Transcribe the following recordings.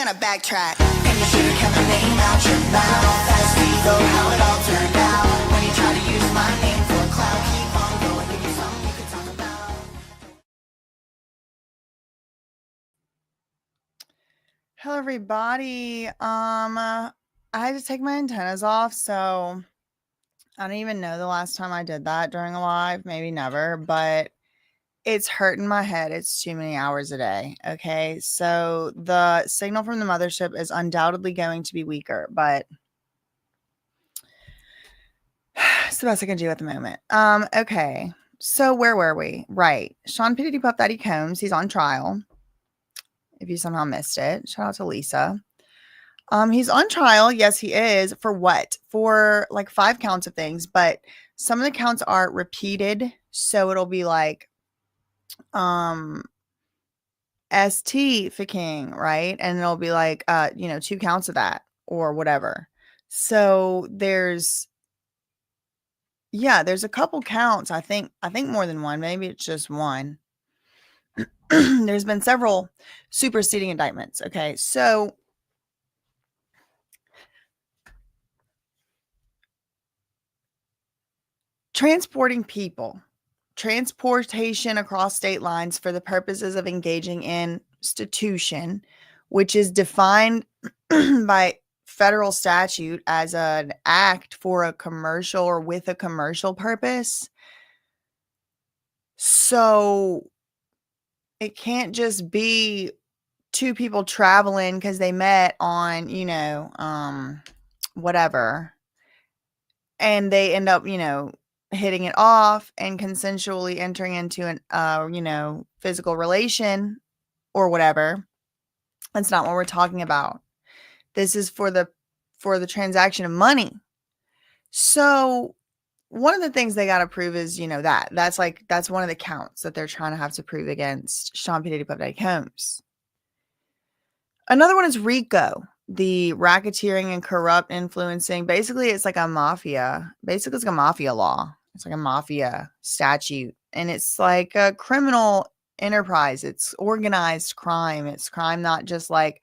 gonna backtrack. And you should've kept my name out your mouth. As we go, how it all turned out. When you try to use my name for clout, keep on going, give me something you can talk about. Hello, everybody. I had to take my antennas off, so I don't even know the last time I did that during a live. Maybe never, but it's hurting my head. It's too many hours a day. Okay, so the signal from the mothership is undoubtedly going to be weaker, but it's the best I can do at the moment. Okay, so where were we? Right, Sean P. Diddy Puff Daddy Combs. He's on trial. If you somehow missed it, shout out to Lisa. He's on trial. Yes, he is. For what? For like 5 counts of things, but some of the counts are repeated. So it'll be like, ST for King, right? And it'll be like, 2 counts of that or whatever. So there's a couple counts. I think more than one. Maybe it's just one. There's been several superseding indictments. Okay. So transporting people, transportation across state lines for the purposes of engaging in prostitution, which is defined by federal statute as an act for a commercial or with a commercial purpose. So it can't just be 2 people traveling because they met on, whatever, and they end up, hitting it off and consensually entering into an, physical relation or whatever. That's not what we're talking about. This is for the transaction of money. So one of the things they got to prove is, that's one of the counts that they're trying to have to prove against Sean P. Diddy Puff Daddy Combs. Another one is RICO, the racketeering and corrupt influencing. Basically, it's like a mafia. Basically, it's like a mafia law. It's like a mafia statute. And it's like a criminal enterprise. It's organized crime. It's crime not just like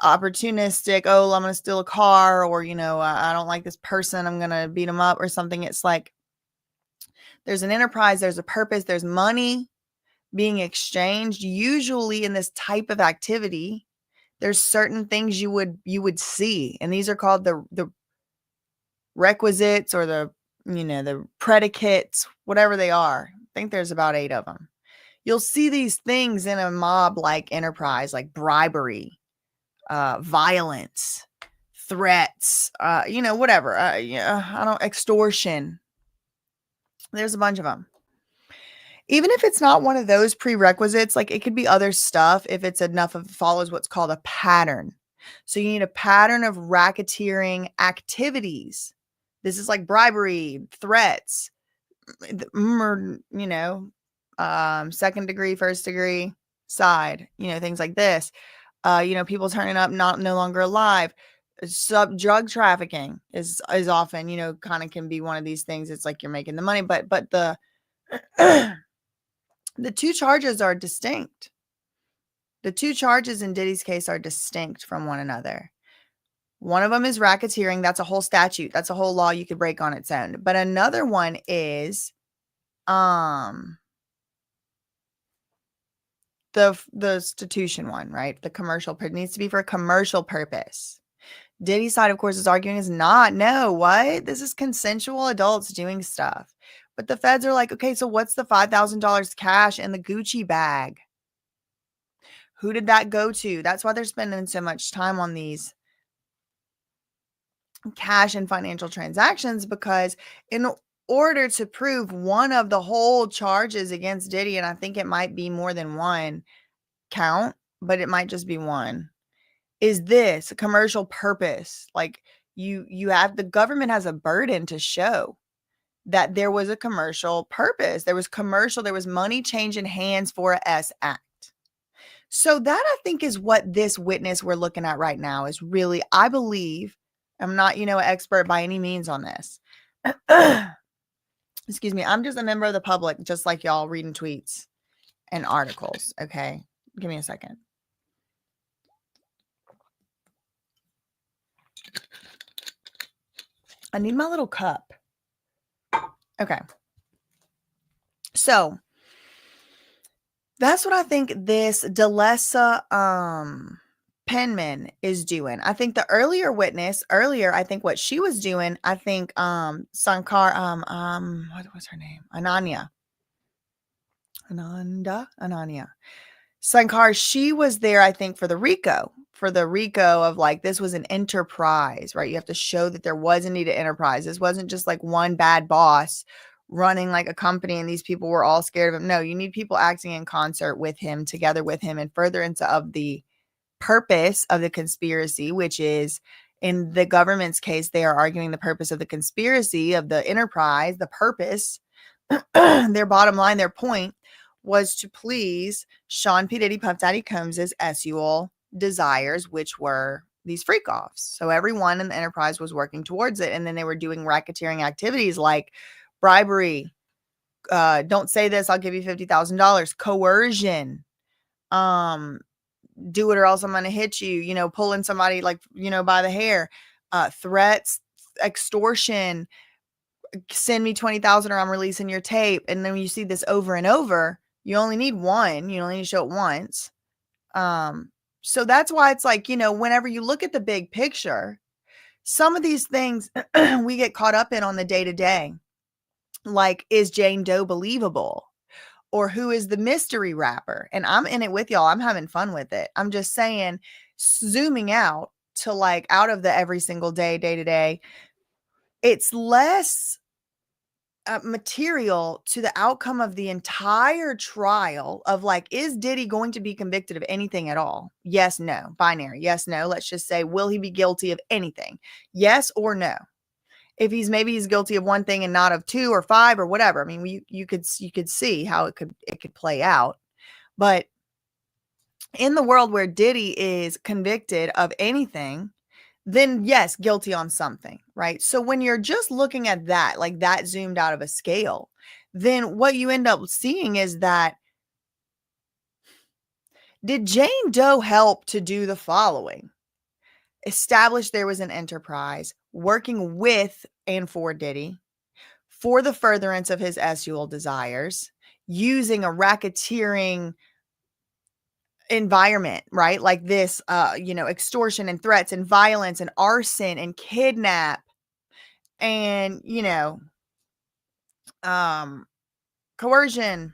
opportunistic, oh, I'm going to steal a car, or, I don't like this person, I'm going to beat him up or something. It's like there's an enterprise, there's a purpose, there's money being exchanged. Usually in this type of activity, there's certain things you would see, and these are called the requisites or the predicates, whatever they are. I think there's about 8 of them. You'll see these things in a mob like enterprise, like bribery, violence, threats, whatever, extortion. There's a bunch of them. Even if it's not one of those prerequisites, like it could be other stuff if it's enough of follows what's called a pattern. So you need a pattern of racketeering activities. This is like bribery, threats, second degree, first degree, side, things like this. People turning up no longer alive. Drug trafficking is often, kind of can be one of these things. It's like you're making the money, but the the 2 charges are distinct. The 2 charges in Diddy's case are distinct from one another. One of them is racketeering. That's a whole statute. That's a whole law you could break on its own. But another one is the institution one, right? The commercial, it needs to be for a commercial purpose. Diddy's side, of course, is arguing is not. No, what? This is consensual adults doing stuff. But the feds are like, okay, so what's the $5,000 cash in the Gucci bag? Who did that go to? That's why they're spending so much time on these cash and financial transactions, because in order to prove one of the whole charges against Diddy, and I think it might be more than one count, but it might just be one, is this a commercial purpose? Like you have, the government has a burden to show that there was a commercial purpose. There was money changing hands for a S act. So that, I think, is what this witness we're looking at right now is really, I believe, I'm not, an expert by any means on this. Excuse me. I'm just a member of the public, just like y'all, reading tweets and articles. Okay. Give me a second. I need my little cup. Okay. So that's what I think this Delessa Penman is doing. I think the earlier witness, I think what she was doing, I think Sankar, what was her name? Ananya. Sankar, she was there, I think, for the RICO of like, this was an enterprise, right? You have to show that there was indeed an enterprise. This wasn't just like one bad boss running like a company and these people were all scared of him. No, you need people acting in concert with him, together with him, in furtherance of the purpose of the conspiracy, which is, in the government's case, they are arguing the purpose of the conspiracy, of the enterprise, the purpose, their bottom line, their point was to please Sean P. Diddy, Puff Daddy Combs' sexual desires, which were these freak offs. So everyone in the enterprise was working towards it. And then they were doing racketeering activities like bribery. Don't say this, I'll give you $50,000. Coercion. Do it or else I'm going to hit you, pulling somebody like, by the hair, threats, extortion, send me 20,000 or I'm releasing your tape. And then when you see this over and over, you only need one, you only need to show it once. So that's why it's like, whenever you look at the big picture, some of these things we get caught up in on the day to day, like, is Jane Doe believable? Or who is the mystery rapper? And I'm in it with y'all. I'm having fun with it. I'm just saying, zooming out to like out of the every single day to day, it's less material to the outcome of the entire trial of like, is Diddy going to be convicted of anything at all? Yes, no, binary. Yes, no. Let's just say, will he be guilty of anything? Yes or no. If maybe he's guilty of one thing and not of 2 or 5 or whatever. I mean, you could see how it could play out. But in the world where Diddy is convicted of anything, then yes, guilty on something, right? So when you're just looking at that, like that zoomed out of a scale, then what you end up seeing is that, did Jane Doe help to do the following? Establish there was an enterprise working with and for Diddy for the furtherance of his sexual desires, using a racketeering environment, right? Like this, extortion and threats and violence and arson and kidnap and, coercion.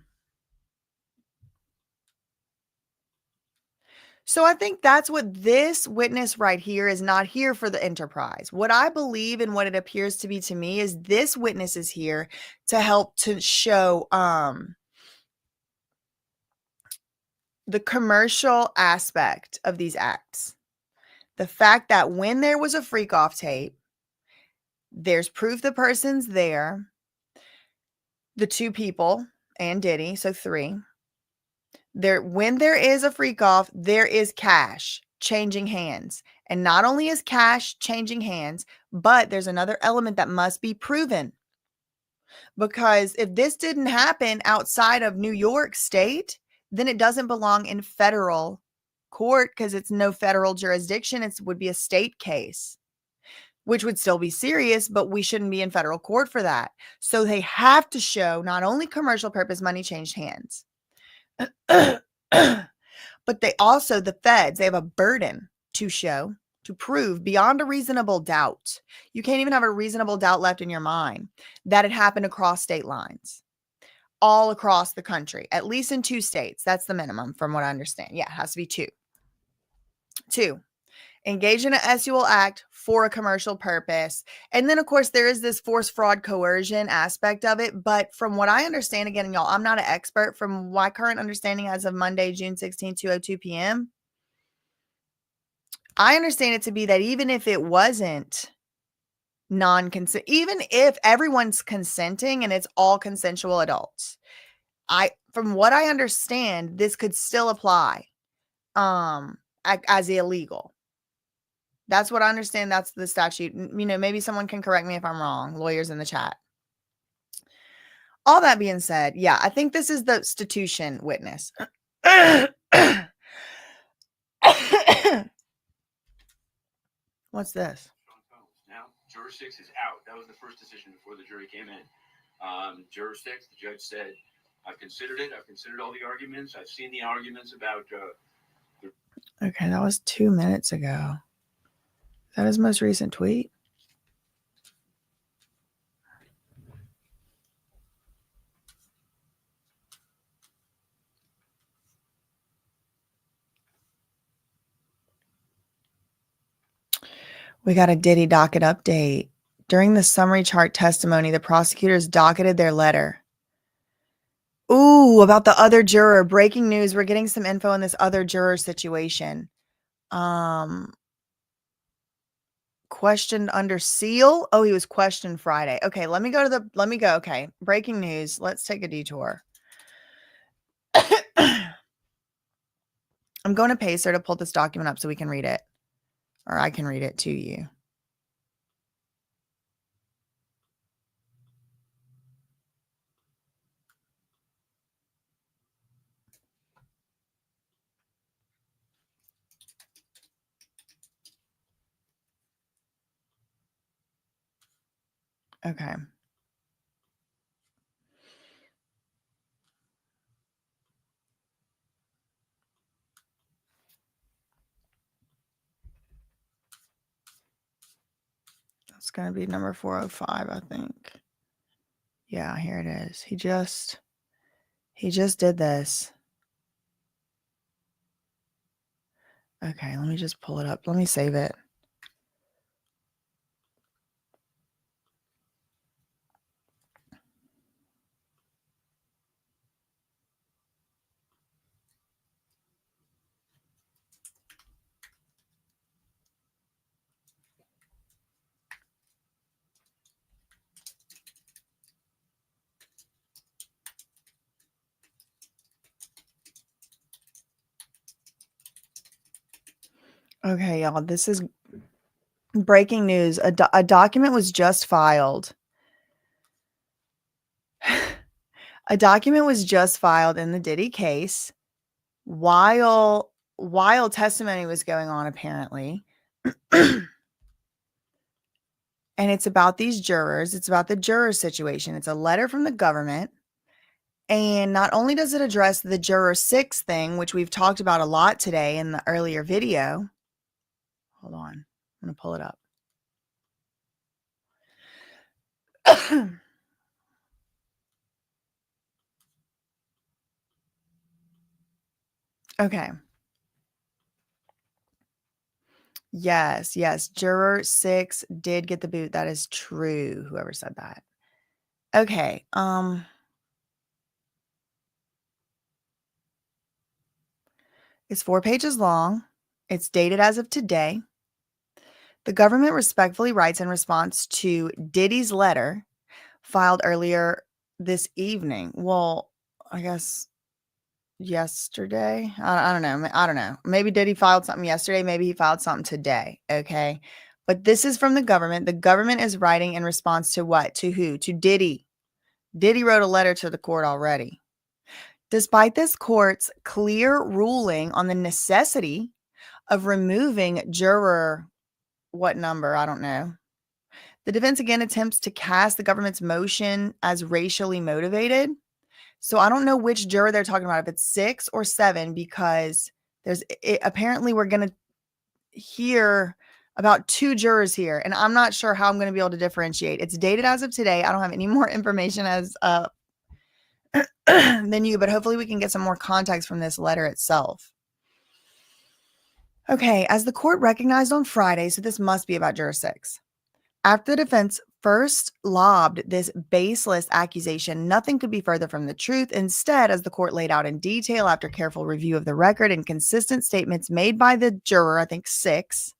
So I think that's what this witness right here is not here for the enterprise. What I believe and what it appears to be to me is this witness is here to help to show the commercial aspect of these acts. The fact that when there was a freak off tape, there's proof the person's there, the 2 people and Diddy, so 3. When there is a freak off, there is cash changing hands. And not only is cash changing hands, but there's another element that must be proven. Because if this didn't happen outside of New York State, then it doesn't belong in federal court because it's no federal jurisdiction. It would be a state case, which would still be serious, but we shouldn't be in federal court for that. So they have to show not only commercial purpose, money changed hands, but they also, the feds, they have a burden to show, to prove beyond a reasonable doubt. You can't even have a reasonable doubt left in your mind that it happened across state lines, all across the country, at least in 2 states. That's the minimum from what I understand. Yeah, it has to be 2. 2. Engage in an sexual act for a commercial purpose. And then, of course, there is this force, fraud, coercion aspect of it. But from what I understand, again, y'all, I'm not an expert. From my current understanding as of Monday, June 16, 2:02 p.m., I understand it to be that even if it wasn't non-consent, even if everyone's consenting and it's all consensual adults, from what I understand, this could still apply as illegal. That's what I understand. That's the statute. Maybe someone can correct me if I'm wrong. Lawyers in the chat. All that being said, yeah, I think this is the institution witness. What's this? Juror 6 is out. That was the first decision before the jury came in. Juror 6, the judge said, I've considered it. I've considered all the arguments. I've seen the arguments about... Okay, that was 2 minutes ago. Is that his most recent tweet? We got a Diddy docket update. During the summary chart testimony, the prosecutors docketed their letter. Ooh, about the other juror. Breaking news. We're getting some info on this other juror situation. Questioned under seal. Oh, he was questioned Friday. Okay, let me go. Okay, breaking news. Let's take a detour. I'm going to Pacer to pull this document up so we can read it. Or I can read it to you. Okay. That's going to be number 405, I think. Yeah, here it is. He just did this. Okay, let me just pull it up. Let me save it. Okay, y'all, this is breaking news. A document was just filed. A document was just filed in the Diddy case while testimony was going on, apparently. And it's about these jurors. It's about the juror situation. It's a letter from the government. And not only does it address the juror 6 thing, which we've talked about a lot today in the earlier video. Hold on. I'm going to pull it up. Okay. Yes. Juror 6 did get the boot. That is true. Whoever said that. Okay. It's 4 pages long. It's dated as of today. The government respectfully writes in response to Diddy's letter filed earlier this evening. Well, I guess yesterday. I don't know. I don't know. Maybe Diddy filed something yesterday. Maybe he filed something today. Okay. But this is from the government. The government is writing in response to what? To who? To Diddy. Diddy wrote a letter to the court already. Despite this court's clear ruling on the necessity of removing juror, what number? I don't know. The defense again attempts to cast the government's motion as racially motivated. So I don't know which juror they're talking about, if it's 6 or 7, because apparently we're going to hear about 2 jurors here, and I'm not sure how I'm going to be able to differentiate. It's dated as of today. I don't have any more information as than you, but hopefully we can get some more context from this letter itself. Okay, as the court recognized on Friday, so this must be about juror 6. After the defense first lobbed this baseless accusation, nothing could be further from the truth. Instead, as the court laid out in detail after careful review of the record and consistent statements made by the juror, I think 6,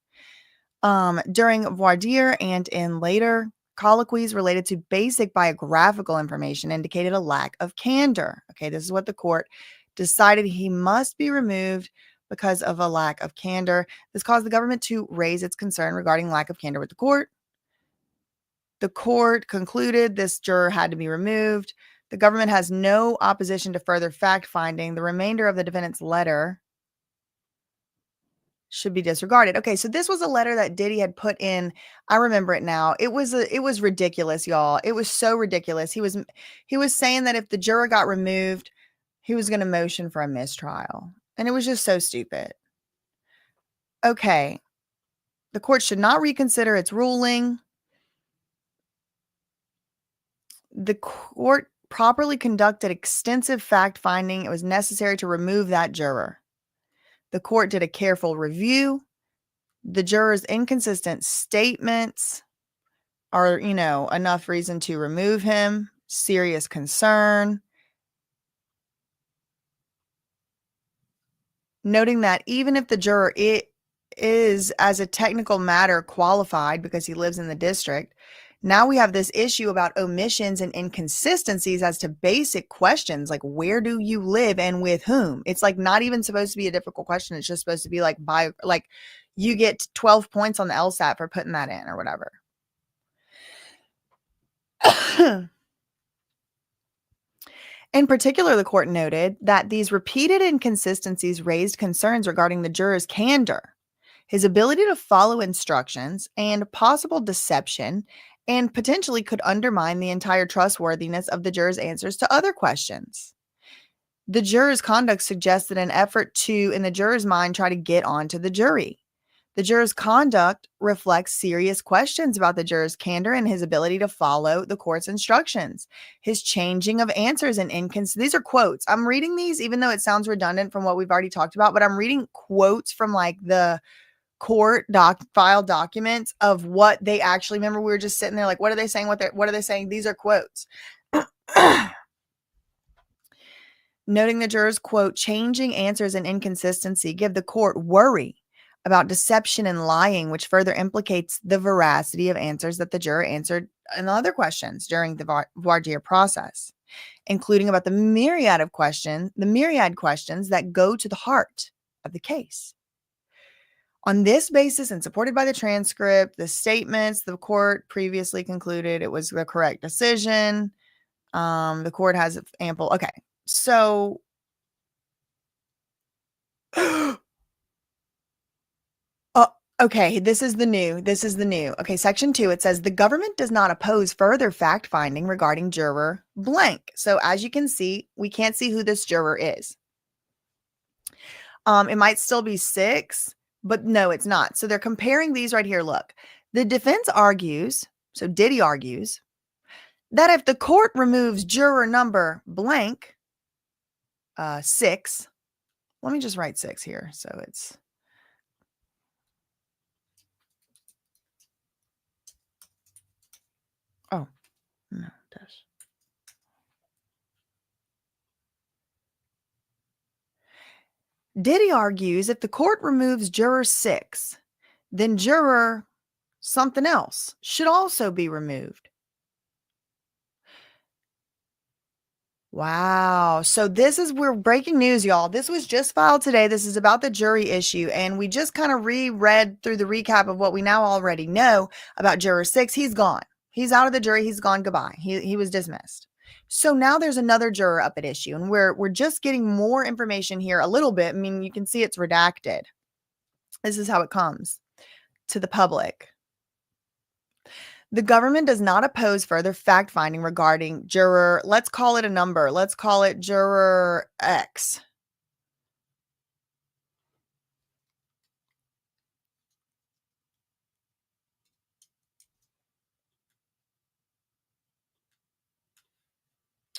during voir dire and in later colloquies related to basic biographical information, indicated a lack of candor. Okay, this is what the court decided: he must be removed because of a lack of candor. This caused the government to raise its concern regarding lack of candor with the court. The court concluded this juror had to be removed. The government has no opposition to further fact-finding. The remainder of the defendant's letter should be disregarded. Okay, so this was a letter that Diddy had put in. I remember it now. It was ridiculous, y'all. It was so ridiculous. He was saying that if the juror got removed, he was going to motion for a mistrial. And it was just so stupid. Okay. The court should not reconsider its ruling. The court properly conducted extensive fact-finding. It was necessary to remove that juror. The court did a careful review. The juror's inconsistent statements are, enough reason to remove him. Serious concern. Noting that even if the juror is, as a technical matter, qualified because he lives in the district, now we have this issue about omissions and inconsistencies as to basic questions like where do you live and with whom? It's like not even supposed to be a difficult question. It's just supposed to be like you get 12 points on the LSAT for putting that in or whatever. In particular, the court noted that these repeated inconsistencies raised concerns regarding the juror's candor, his ability to follow instructions, and possible deception, and potentially could undermine the entire trustworthiness of the juror's answers to other questions. The juror's conduct suggested an effort to, in the juror's mind, try to get onto the jury. The juror's conduct reflects serious questions about the juror's candor and his ability to follow the court's instructions. His changing of answers and these are quotes. I'm reading these, even though it sounds redundant from what we've already talked about, but I'm reading quotes from like the court file documents of what they actually remember. We were just sitting there like, what are they saying? What are they saying? These are quotes. Noting the juror's quote, changing answers and inconsistency give the court worry about deception and lying, which further implicates the veracity of answers that the juror answered in other questions during the voir dire process, including about the myriad questions that go to the heart of the case. On this basis and supported by the transcript, the statements, the court previously concluded it was the correct decision. The court has ample. Okay. So okay, this is the new. Okay, section 2, it says the government does not oppose further fact finding regarding juror blank. So as you can see, we can't see who this juror is. It might still be 6, but no, it's not. So they're comparing these right here. Look, the defense argues, so Diddy argues, that if the court removes juror number blank, 6, let me just write 6 here. So it's, oh, no, dash. Diddy argues if the court removes juror 6, then juror something else should also be removed. Wow. So we're breaking news, y'all. This was just filed today. This is about the jury issue. And we just kind of reread through the recap of what we now already know about juror 6. He's gone. He's out of the jury. He's gone. Goodbye. He was dismissed. So now there's another juror up at issue, and we're just getting more information here a little bit. I mean, you can see it's redacted. This is how it comes to the public. The government does not oppose further fact-finding regarding juror, let's call it a number. Let's call it juror X.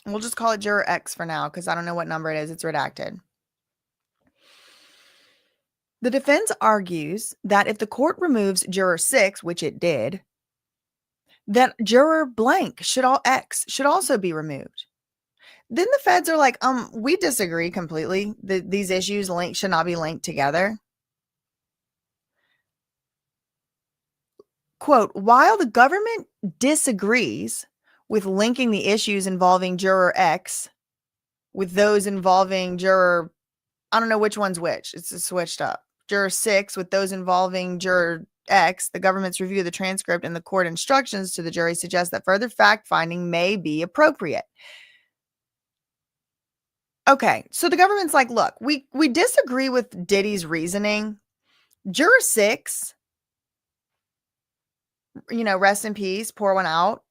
We'll just call it juror X for now because I don't know what number it is. It's redacted. The defense argues that if the court removes juror 6, which it did, then juror blank X should also be removed. Then the feds are like, we disagree completely. These issues should not be linked together. Quote, while the government disagrees with linking the issues involving juror X with those involving juror, I don't know which one's which. It's switched up. Juror 6 with those involving juror X, the government's review of the transcript and the court instructions to the jury suggest that further fact-finding may be appropriate. Okay, so the government's like, look, we disagree with Diddy's reasoning, Juror 6, rest in peace, pour one out.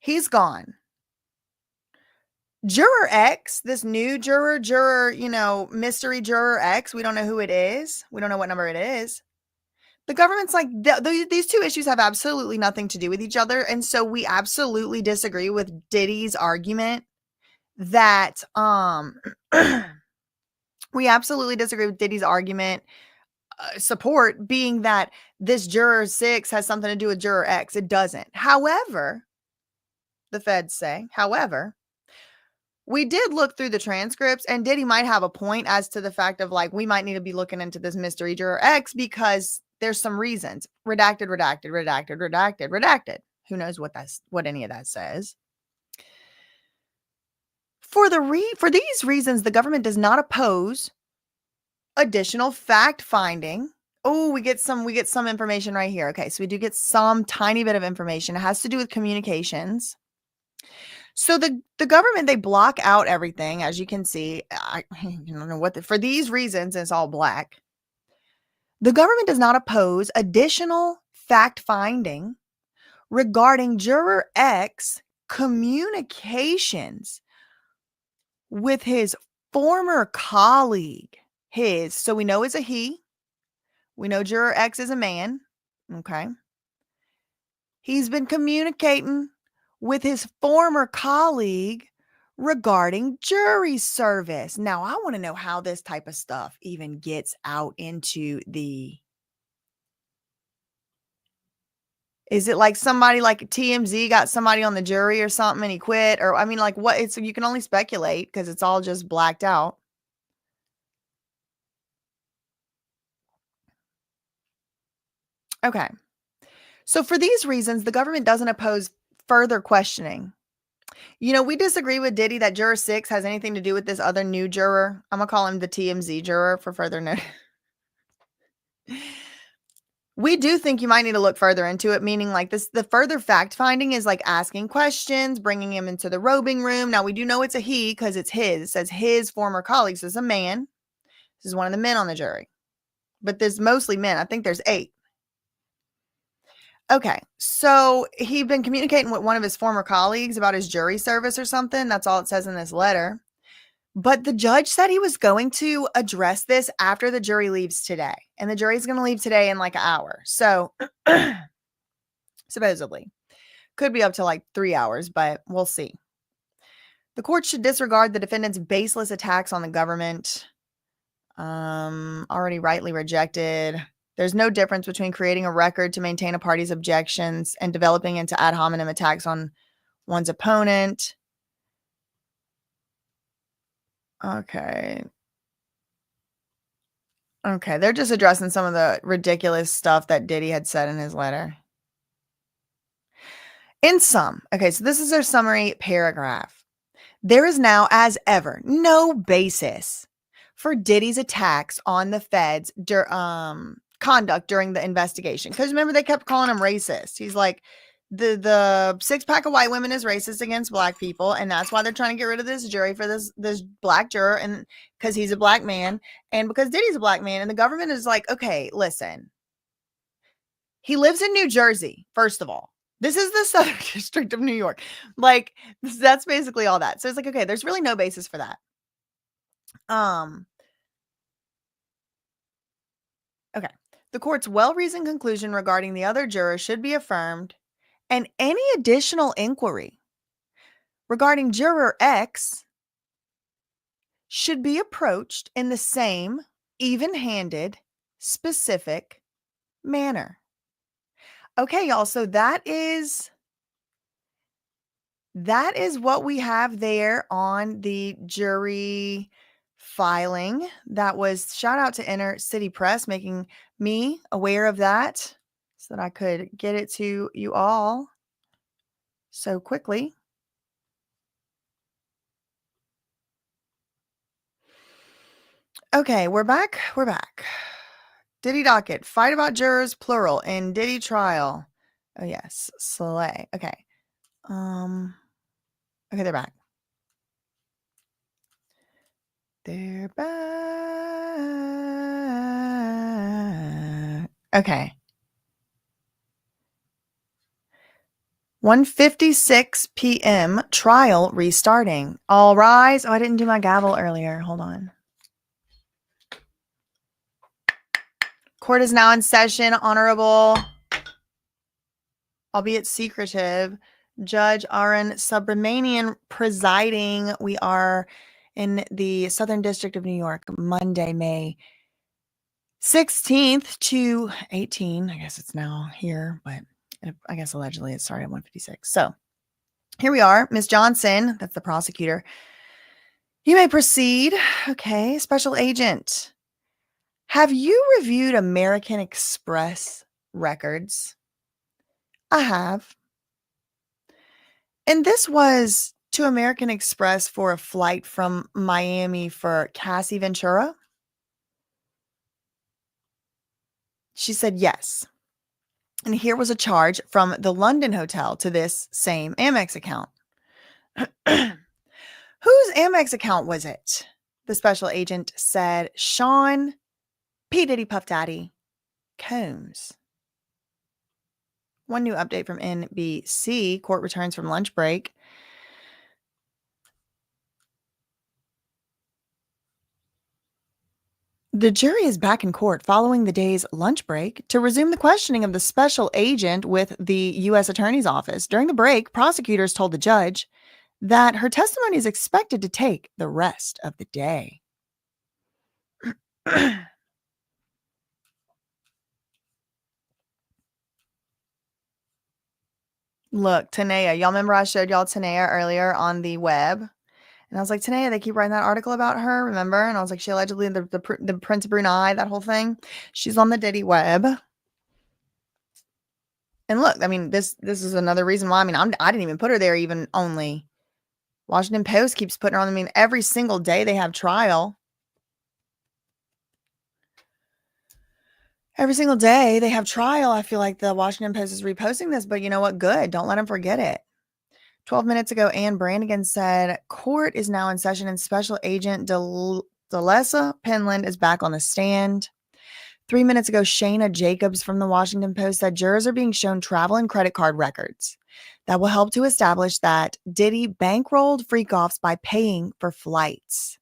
He's gone. Juror X, this new juror, mystery juror X, we don't know who it is. We don't know what number it is. The government's like, these two issues have absolutely nothing to do with each other. And so we absolutely disagree with Diddy's argument that, support being that this juror 6 has something to do with juror X. It doesn't. However, the feds say, we did look through the transcripts, and Diddy might have a point as to the fact of like, we might need to be looking into this mystery juror X because there's some reasons. Redacted. Who knows what any of that says. For these reasons, the government does not oppose additional fact finding. Oh, we get some information right here. Okay, so we do get some tiny bit of information. It has to do with communications. So the government, they block out everything, as you can see. I don't know for these reasons, it's all black. The government does not oppose additional fact finding regarding juror X communications with his former colleague. So we know it's a he. We know juror X is a man. Okay. He's been communicating with his former colleague regarding jury service. Now, I want to know how this type of stuff even gets out into is it like somebody like TMZ got somebody on the jury or something and he quit? Or, I mean, like what? You can only speculate because it's all just blacked out. Okay. So for these reasons, the government doesn't oppose further questioning. We disagree with Diddy that juror 6 has anything to do with this other new juror. I'm going to call him the TMZ juror for further note. We do think you might need to look further into it, meaning like this, the further fact finding is like asking questions, bringing him into the robing room. Now we do know it's a he because it's his. It says his former colleagues. This is a man. This is one of the men on the jury, but there's mostly men. I think there's 8. Okay, so he'd been communicating with one of his former colleagues about his jury service or something. That's all it says in this letter. But the judge said he was going to address this after the jury leaves today. And the jury's going to leave today in like an hour. So supposedly. Could be up to like 3 hours, but we'll see. The court should disregard the defendant's baseless attacks on the government. Already rightly rejected. There's no difference between creating a record to maintain a party's objections and developing into ad hominem attacks on one's opponent. Okay. They're just addressing some of the ridiculous stuff that Diddy had said in his letter. In sum, so this is their summary paragraph. There is now, as ever, no basis for Diddy's attacks on the feds' conduct during the investigation. Because remember, they kept calling him racist. He's like, the 6-pack of white women is racist against black people, and that's why they're trying to get rid of this jury for this black juror, and because he's a black man, and because Diddy's a black man, and the government is like, okay, listen. He lives in New Jersey, first of all. This is the Southern District of New York. Like, that's basically all that. So it's like, okay, there's really no basis for that. Okay. The court's well-reasoned conclusion regarding the other jurors should be affirmed, and any additional inquiry regarding juror X should be approached in the same even-handed, specific manner. Okay, y'all, so that is what we have there on the jury filing. That was, shout out to Inner City Press making me aware of that so that I could get it to you all so quickly. Okay, we're back. Diddy docket, fight about jurors, plural, in Diddy trial. Oh yes, slay. Okay. Okay, they're back. They're back. Okay. 1:56 p.m. Trial restarting. All rise. Oh, I didn't do my gavel earlier. Hold on. Court is now in session. Honorable, albeit secretive, Judge Aaron Subramanian presiding. We are in the Southern District of New York, Monday, May 16th to 18. I guess it's now here, but I guess allegedly it started at 1:56. So here we are. Ms. Johnson, that's the prosecutor. You may proceed. Okay, Special Agent. Have you reviewed American Express records? I have. And this was to American Express for a flight from Miami for Cassie Ventura? She said yes. And here was a charge from the London hotel to this same Amex account. Whose Amex account was it? The special agent said Sean P. Diddy Puff Daddy Combs. One new update from NBC. Court returns from lunch break. The jury is back in court following the day's lunch break to resume the questioning of the special agent with the U.S. Attorney's Office. During the break, prosecutors told the judge that her testimony is expected to take the rest of the day. Look, Tanea, y'all remember I showed y'all Tanea earlier on the web? And I was like, Tanea, they keep writing that article about her, remember? And I was like, she allegedly, the Prince of Brunei, that whole thing. She's on the Diddy web. And look, I mean, this is another reason why. I mean, I didn't even put her there, even only. Washington Post keeps putting her on. I mean, every single day they have trial. Every single day they have trial. I feel like the Washington Post is reposting this, but you know what? Good. Don't let them forget it. 12 minutes ago, Ann Brannigan said, court is now in session and Special Agent Delessa Penland is back on the stand. 3 minutes ago, Shayna Jacobs from the Washington Post said jurors are being shown travel and credit card records that will help to establish that Diddy bankrolled freak-offs by paying for flights.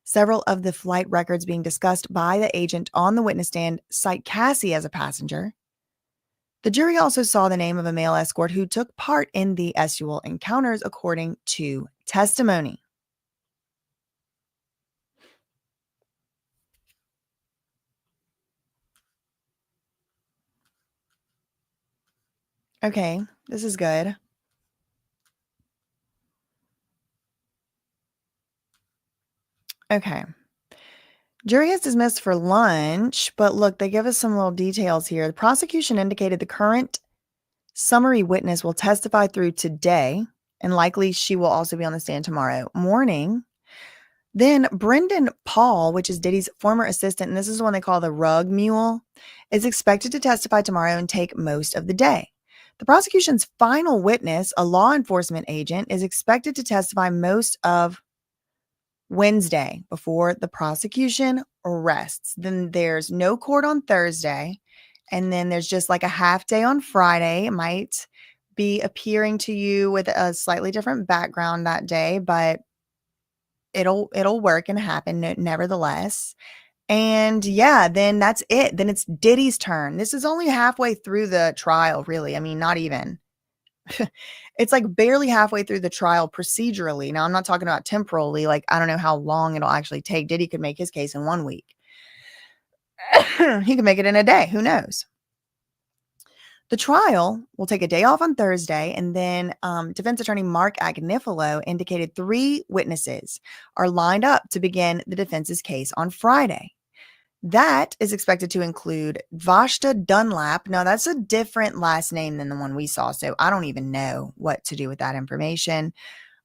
Several of the flight records being discussed by the agent on the witness stand cite Cassie as a passenger. The jury also saw the name of a male escort who took part in the sexual encounters, according to testimony. Okay, this is good. Okay. Jury is dismissed for lunch, but look, they give us some little details here. The prosecution indicated the current summary witness will testify through today, and likely she will also be on the stand tomorrow morning. Then Brendan Paul, which is Diddy's former assistant, and this is the one they call the rug mule, is expected to testify tomorrow and take most of the day. The prosecution's final witness, a law enforcement agent, is expected to testify most of Wednesday before the prosecution rests. Then there's no court on Thursday. And then there's just like a half day on Friday. It might be appearing to you with a slightly different background that day, but it'll work and happen nevertheless. And yeah, then that's it. Then it's Diddy's turn. This is only halfway through the trial, really. I mean, not even. It's like barely halfway through the trial procedurally. Now, I'm not talking about temporally. Like, I don't know how long it'll actually take. Diddy could make his case in 1 week. He could make it in a day. Who knows? The trial will take a day off on Thursday, and then defense attorney Mark Agnifilo indicated 3 witnesses are lined up to begin the defense's case on Friday. That is expected to include Vashta Dunlap. Now, that's a different last name than the one we saw, so I don't even know what to do with that information.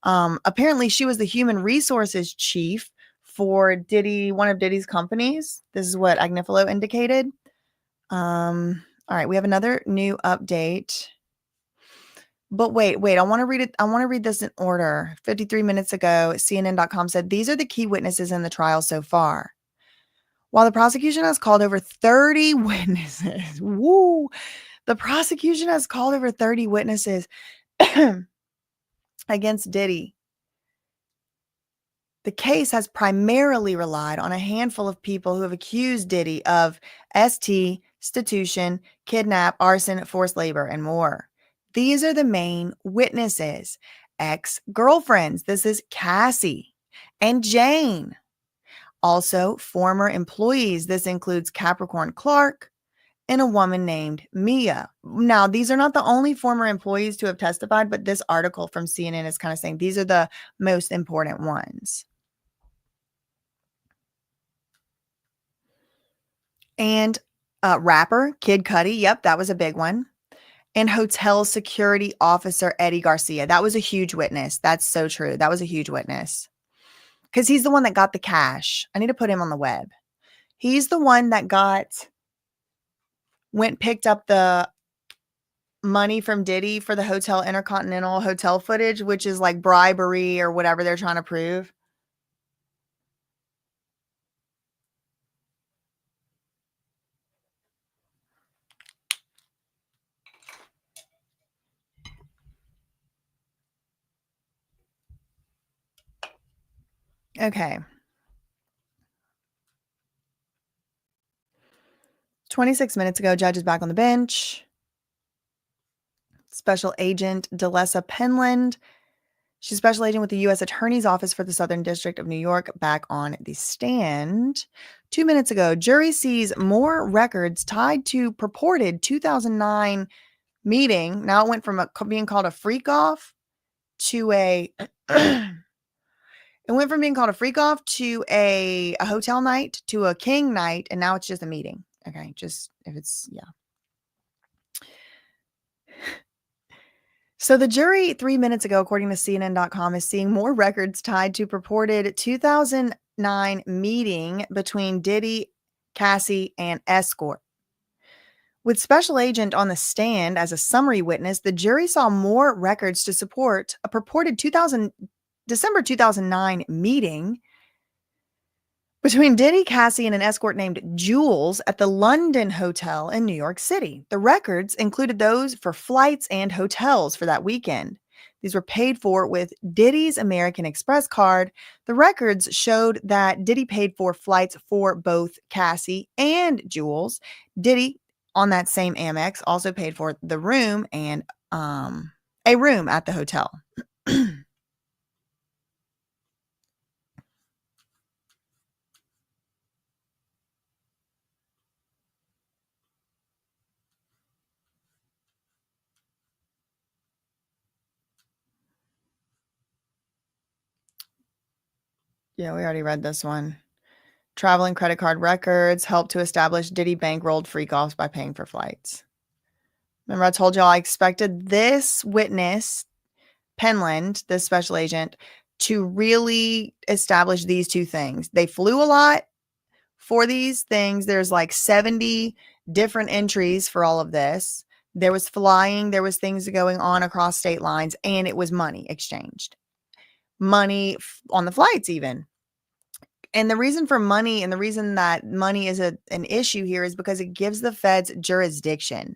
Apparently, she was the human resources chief for Diddy, one of Diddy's companies. This is what Agnifilo indicated. All right, we have another new update. But wait, I want to read it. I want to read this in order. 53 minutes ago, CNN.com said, these are the key witnesses in the trial so far. While the prosecution has called over 30 witnesses, woo, the prosecution has called over 30 witnesses against Diddy. The case has primarily relied on a handful of people who have accused Diddy of ST, stitution, kidnap, arson, forced labor, and more. These are the main witnesses. Ex-girlfriends. This is Cassie and Jane. Also, former employees. This includes Capricorn Clark and a woman named Mia. Now, these are not the only former employees to have testified, but this article from CNN is kind of saying these are the most important ones. And rapper Kid Cudi. Yep, that was a big one. And hotel security officer Eddie Garcia. That was a huge witness. That's so true. That was a huge witness. Because he's the one that got the cash. I need to put him on the web. He's the one that picked up the money from Diddy for the Hotel Intercontinental hotel footage, which is like bribery or whatever they're trying to prove. Okay. 26 minutes ago, judge is back on the bench. Special Agent Delessa Penland. She's special agent with the U.S. Attorney's Office for the Southern District of New York, back on the stand. 2 minutes ago, jury sees more records tied to purported 2009 meeting. Now it went from being called a freak off to a it went from being called a freak off to a hotel night to a king night, and now it's just a meeting. Okay, just if it's, yeah. So the jury 3 minutes ago, according to CNN.com, is seeing more records tied to purported 2009 meeting between Diddy, Cassie, and Escort. With special agent on the stand as a summary witness, the jury saw more records to support a purported December 2009 meeting between Diddy, Cassie, and an escort named Jules at the London Hotel in New York City. The records included those for flights and hotels for that weekend. These were paid for with Diddy's American Express card. The records showed that Diddy paid for flights for both Cassie and Jules. Diddy, on that same Amex, also paid for the room and a room at the hotel. Yeah, we already read this one. Traveling credit card records helped to establish Diddy bankrolled freak-offs by paying for flights. Remember, I told y'all I expected this witness, Penland, this special agent, to really establish these two things. They flew a lot for these things. There's like 70 different entries for all of this. There was flying. There was things going on across state lines, and it was money exchanged. Money on the flights even. And the reason for money and the reason that money is an issue here is because it gives the feds jurisdiction.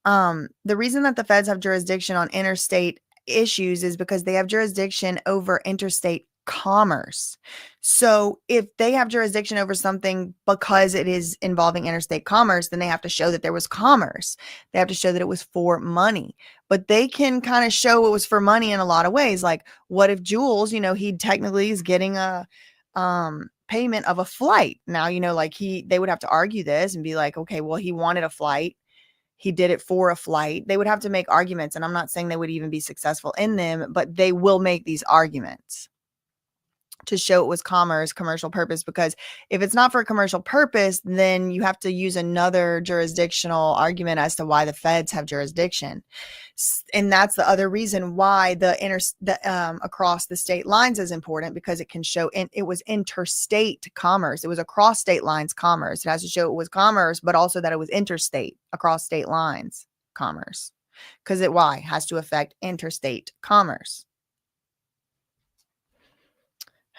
The reason that the feds have jurisdiction on interstate issues is because they have jurisdiction over interstate commerce. So if they have jurisdiction over something because it is involving interstate commerce, then they have to show that there was commerce. They have to show that it was for money. But they can kind of show it was for money in a lot of ways. Like, what if Jules, he technically is getting a payment of a flight. Now, like they would have to argue this and be like, okay, well, he wanted a flight. He did it for a flight. They would have to make arguments. And I'm not saying they would even be successful in them, but they will make these arguments to show it was commercial purpose, because if it's not for a commercial purpose, then you have to use another jurisdictional argument as to why the feds have jurisdiction. And that's the other reason why the across the state lines is important, because it can show it was interstate commerce. It was across state lines commerce. It has to show it was commerce, but also that it was interstate, across state lines commerce, because it has to affect interstate commerce.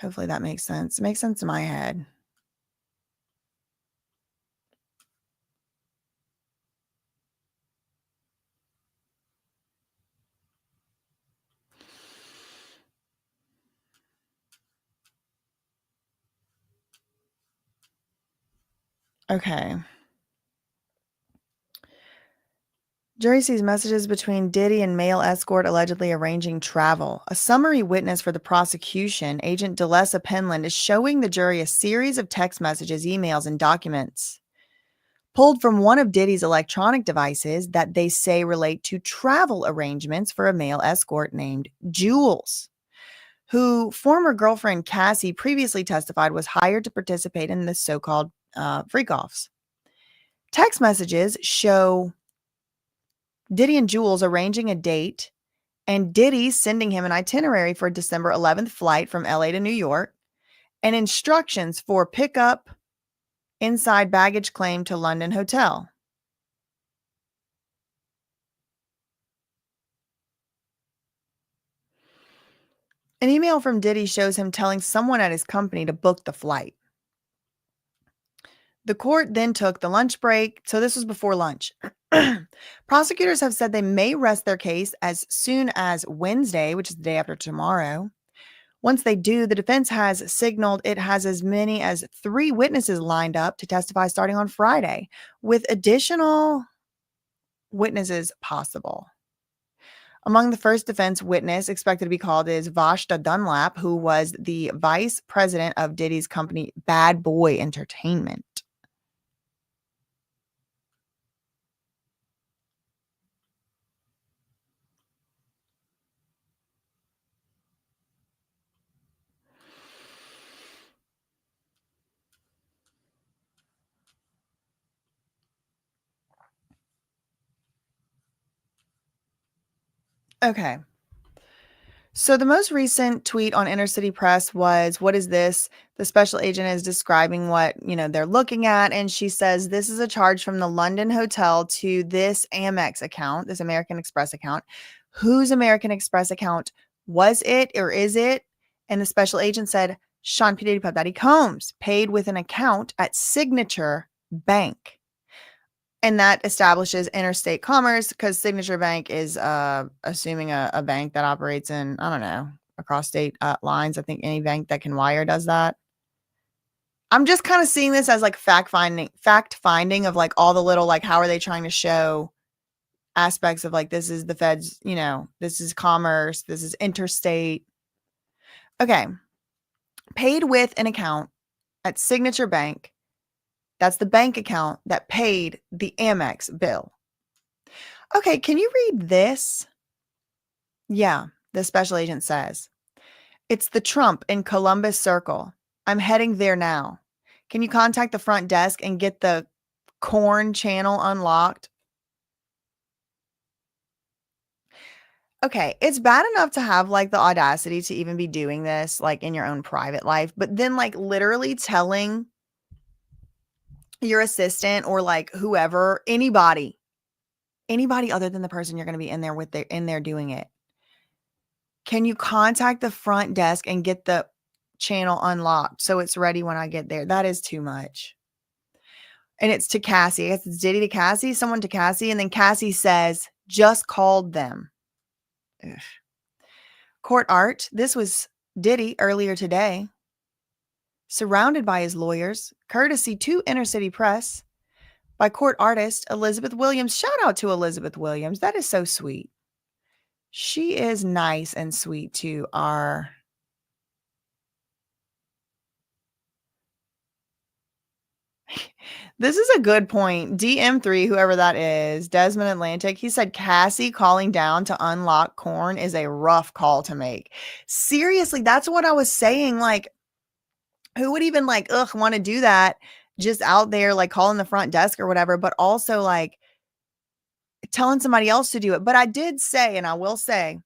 Hopefully that makes sense. It makes sense in my head. Okay. Jury sees messages between Diddy and male escort allegedly arranging travel. A summary witness for the prosecution, Agent Delessa Penland, is showing the jury a series of text messages, emails, and documents pulled from one of Diddy's electronic devices that they say relate to travel arrangements for a male escort named Jules, who former girlfriend Cassie previously testified was hired to participate in the so-called freak-offs. Text messages show Diddy and Jules arranging a date and Diddy sending him an itinerary for a December 11th flight from LA to New York and instructions for pickup inside baggage claim to London hotel. An email from Diddy shows him telling someone at his company to book the flight. The court then took the lunch break, so this was before lunch. Prosecutors have said they may rest their case as soon as Wednesday, which is the day after tomorrow. Once they do, the defense has signaled it has as many as 3 witnesses lined up to testify starting on Friday, with additional witnesses possible. Among the first defense witness expected to be called is Vashta Dunlap, who was the vice president of Diddy's company, Bad Boy Entertainment. Okay. So the most recent tweet on Inner City Press was, "What is this?" The special agent is describing what, they're looking at. And she says, "This is a charge from the London hotel to this Amex account, this American Express account." Whose American Express account was it or is it? And the special agent said, "Sean P. Diddy Puff Daddy Combs paid with an account at Signature Bank." And that establishes interstate commerce because Signature Bank is assuming a bank that operates in, I don't know, across state lines. I think any bank that can wire does that. I'm just kind of seeing this as like fact finding of like all the little, like, how are they trying to show aspects of like, this is the feds, this is commerce, this is interstate. Okay. Paid with an account at Signature Bank. That's the bank account that paid the Amex bill. Okay, can you read this? Yeah, the special agent says, "It's the Trump in Columbus Circle. I'm heading there now. Can you contact the front desk and get the corn channel unlocked?" Okay, it's bad enough to have like the audacity to even be doing this like in your own private life, but then like literally telling your assistant or like whoever, anybody other than the person you're going to be in there doing it. Can you contact the front desk and get the channel unlocked so it's ready when I get there? That is too much. And it's to Cassie. I guess it's Diddy to Cassie, someone to Cassie. And then Cassie says, "Just called them." Ugh. Court art. This was Diddy earlier today, surrounded by his lawyers, courtesy to Inner City Press, by court artist Elizabeth Williams. Shout out to Elizabeth Williams. That is so sweet. She is nice and sweet to our... This is a good point. DM3, whoever that is, Desmond Atlantic, he said Cassie calling down to unlock corn is a rough call to make. Seriously, that's what I was saying. Like, who would even like, want to do that just out there, like calling the front desk or whatever, but also like telling somebody else to do it. But I did say, and I will say,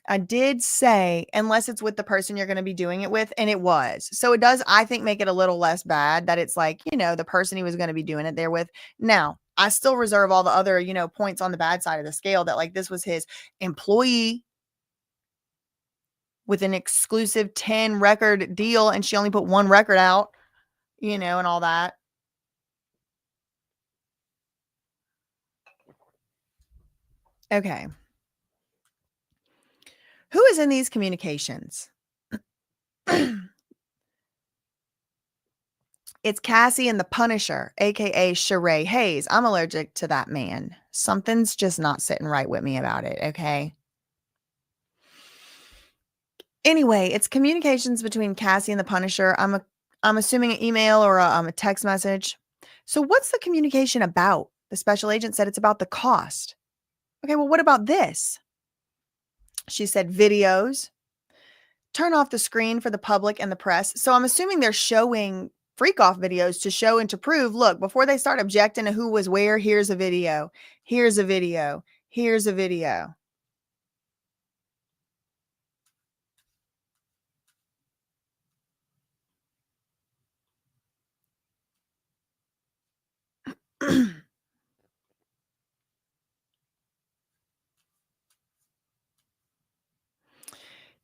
unless it's with the person you're going to be doing it with, and it was. So it does, I think, make it a little less bad that it's like, the person he was going to be doing it there with. Now, I still reserve all the other, points on the bad side of the scale that like this was his employee with an exclusive 10 record deal and she only put 1 record out, and all that. Okay. Who is in these communications? It's Cassie and the Punisher, aka Sheree Hayes. I'm allergic to that man. Something's just not sitting right with me about it, okay? Anyway, it's communications between Cassie and the Punisher. I'm assuming an email or a text message. So what's the communication about? The special agent said it's about the cost. Okay, well, what about this? She said videos. Turn off the screen for the public and the press. So I'm assuming they're showing freak off videos to show and to prove, look, before they start objecting to who was where, here's a video. Here's a video. Here's a video.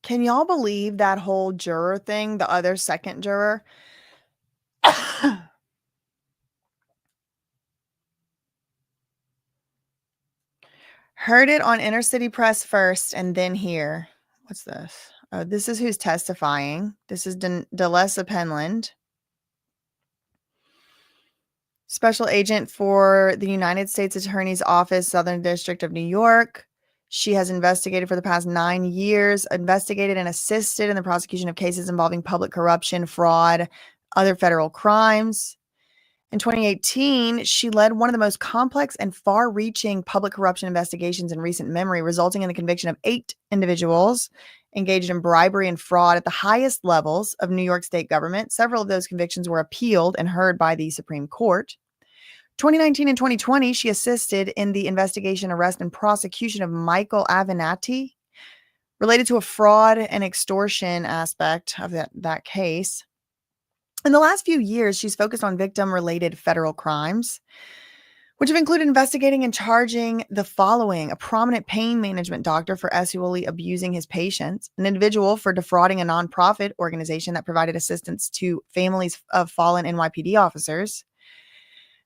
Can y'all believe that whole juror thing, the other second juror? Heard it on Inner City Press first and then here. What's this? Oh, this is who's testifying. This is Delessa Penland, special agent for the United States Attorney's Office, Southern District of New York. She has investigated for the past 9 years, investigated and assisted in the prosecution of cases involving public corruption, fraud, other federal crimes. In 2018, she led one of the most complex and far-reaching public corruption investigations in recent memory, resulting in the conviction of 8 individuals engaged in bribery and fraud at the highest levels of New York state government. Several of those convictions were appealed and heard by the Supreme Court. 2019 and 2020, she assisted in the investigation, arrest, and prosecution of Michael Avenatti related to a fraud and extortion aspect of that case. In the last few years, she's focused on victim-related federal crimes, which have included investigating and charging the following: a prominent pain management doctor for sexually abusing his patients, an individual for defrauding a nonprofit organization that provided assistance to families of fallen NYPD officers,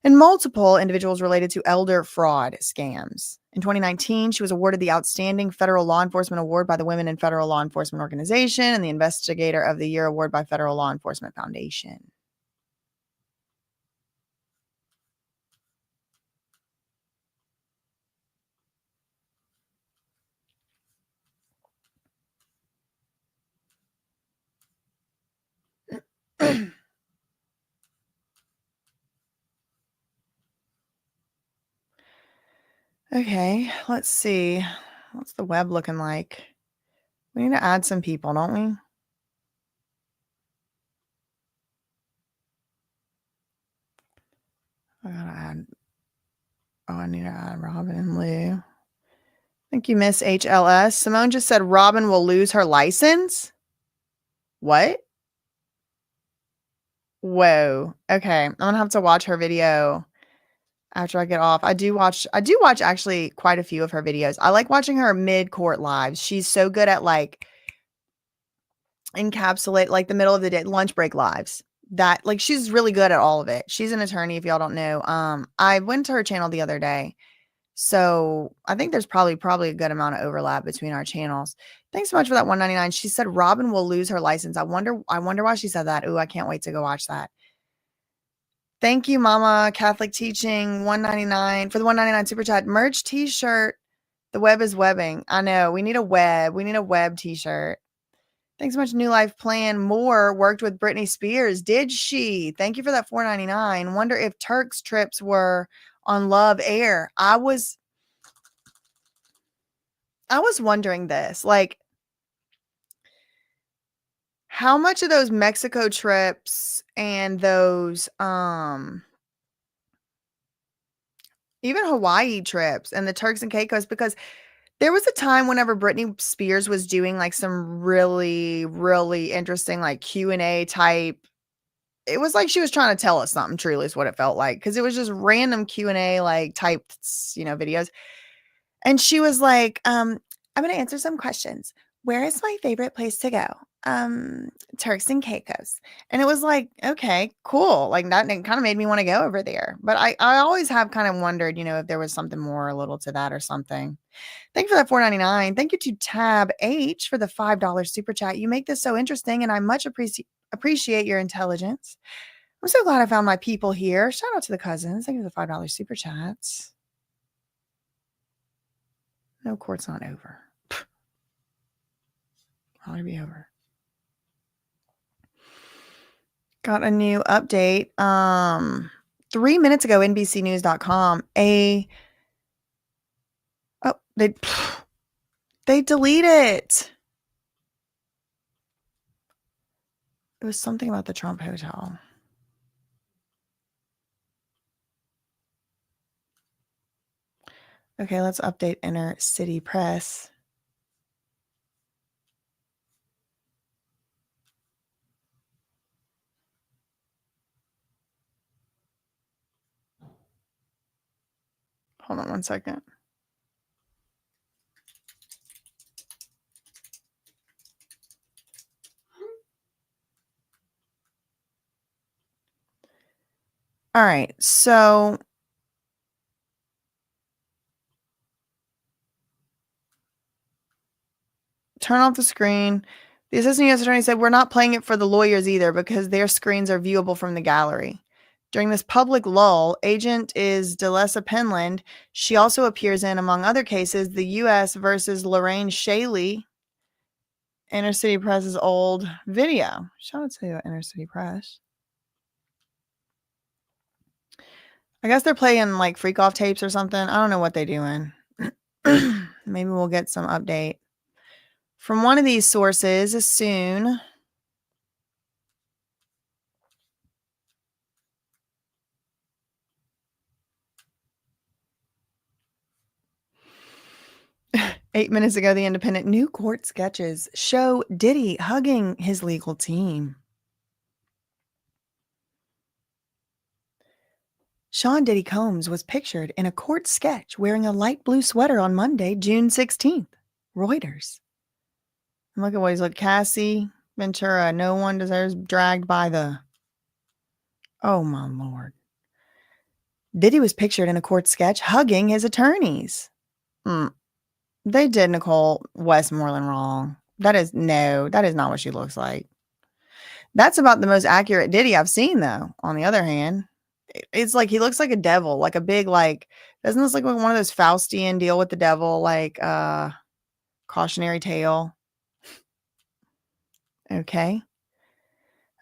and multiple individuals related to elder fraud scams. In 2019, she was awarded the Outstanding Federal Law Enforcement Award by the Women in Federal Law Enforcement Organization and the Investigator of the Year Award by Federal Law Enforcement Foundation. Okay, let's see. What's the web looking like? We need to add some people, don't we? I gotta add. Oh, I need to add Robin and Lou. Thank you, Miss HLS. Simone just said Robin will lose her license. What? Whoa. Okay, I'm gonna have to watch her video after I get off. I do watch actually quite a few of her videos. I like watching her mid-court lives. She's so good at like encapsulate like the middle of the day lunch break lives. That like she's really good at all of it. She's an attorney, if y'all don't know. I went to her channel the other day. So I think there's probably a good amount of overlap between our channels. Thanks so much for that $1.99. She said Robin will lose her license. I wonder why she said that. Ooh, I can't wait to go watch that. Thank you, Mama Catholic Teaching, $1.99 for the $1.99 super chat. Merch t-shirt. The web is webbing. I know. We need a web. We need a web t-shirt. Thanks so much, New Life Plan. Moore worked with Britney Spears. Did she? Thank you for that $4.99. Wonder if Turk's trips were on Love Air. I was wondering this. Like, how much of those Mexico trips and those even Hawaii trips and the Turks and Caicos, because there was a time whenever Britney Spears was doing like some really, really interesting like Q&A type. It was like she was trying to tell us something, truly is what it felt like. Because it was just random Q&A like typed, videos. And she was like, I'm going to answer some questions. Where is my favorite place to go? Turks and Caicos. And it was like, okay, cool. Like that kind of made me want to go over there. But I always have kind of wondered, if there was something more a little to that or something. Thank you for that $4.99. Thank you to Tab H for the $5 super chat. You make this so interesting and I much appreciate your intelligence. I'm so glad I found my people here. Shout out to the cousins. Thank you for the $5 super chats. No, court's not over. Probably be over. Got a new update. 3 minutes ago, NBCnews.com, they delete it. It was something about the Trump Hotel. Okay, let's update Inner City Press. Hold on one second. All right, so turn off the screen. The assistant U.S. attorney said, we're not playing it for the lawyers either because their screens are viewable from the gallery. During this public lull, agent is Delessa Penland. She also appears in, among other cases, the U.S. versus Lorraine Shaley, Inner City Press's old video. Shout out to Inner City Press. I guess they're playing like freak off tapes or something. I don't know what they're doing. Maybe we'll get some update from one of these sources soon. Eight minutes ago, The Independent, new court sketches show Diddy hugging his legal team. Sean Diddy Combs was pictured in a court sketch wearing a light blue sweater on Monday, June 16th. Reuters. And look at what he's like. Cassie Ventura. No one deserves dragged by the. Oh, my Lord. Diddy was pictured in a court sketch hugging his attorneys. They did Nicole Westmoreland wrong. That is not what she looks like. That's about the most accurate Diddy I've seen, though. On the other hand, it's like he looks like a devil, like a big, like, doesn't this look like one of those Faustian deal with the devil, like cautionary tale? Okay.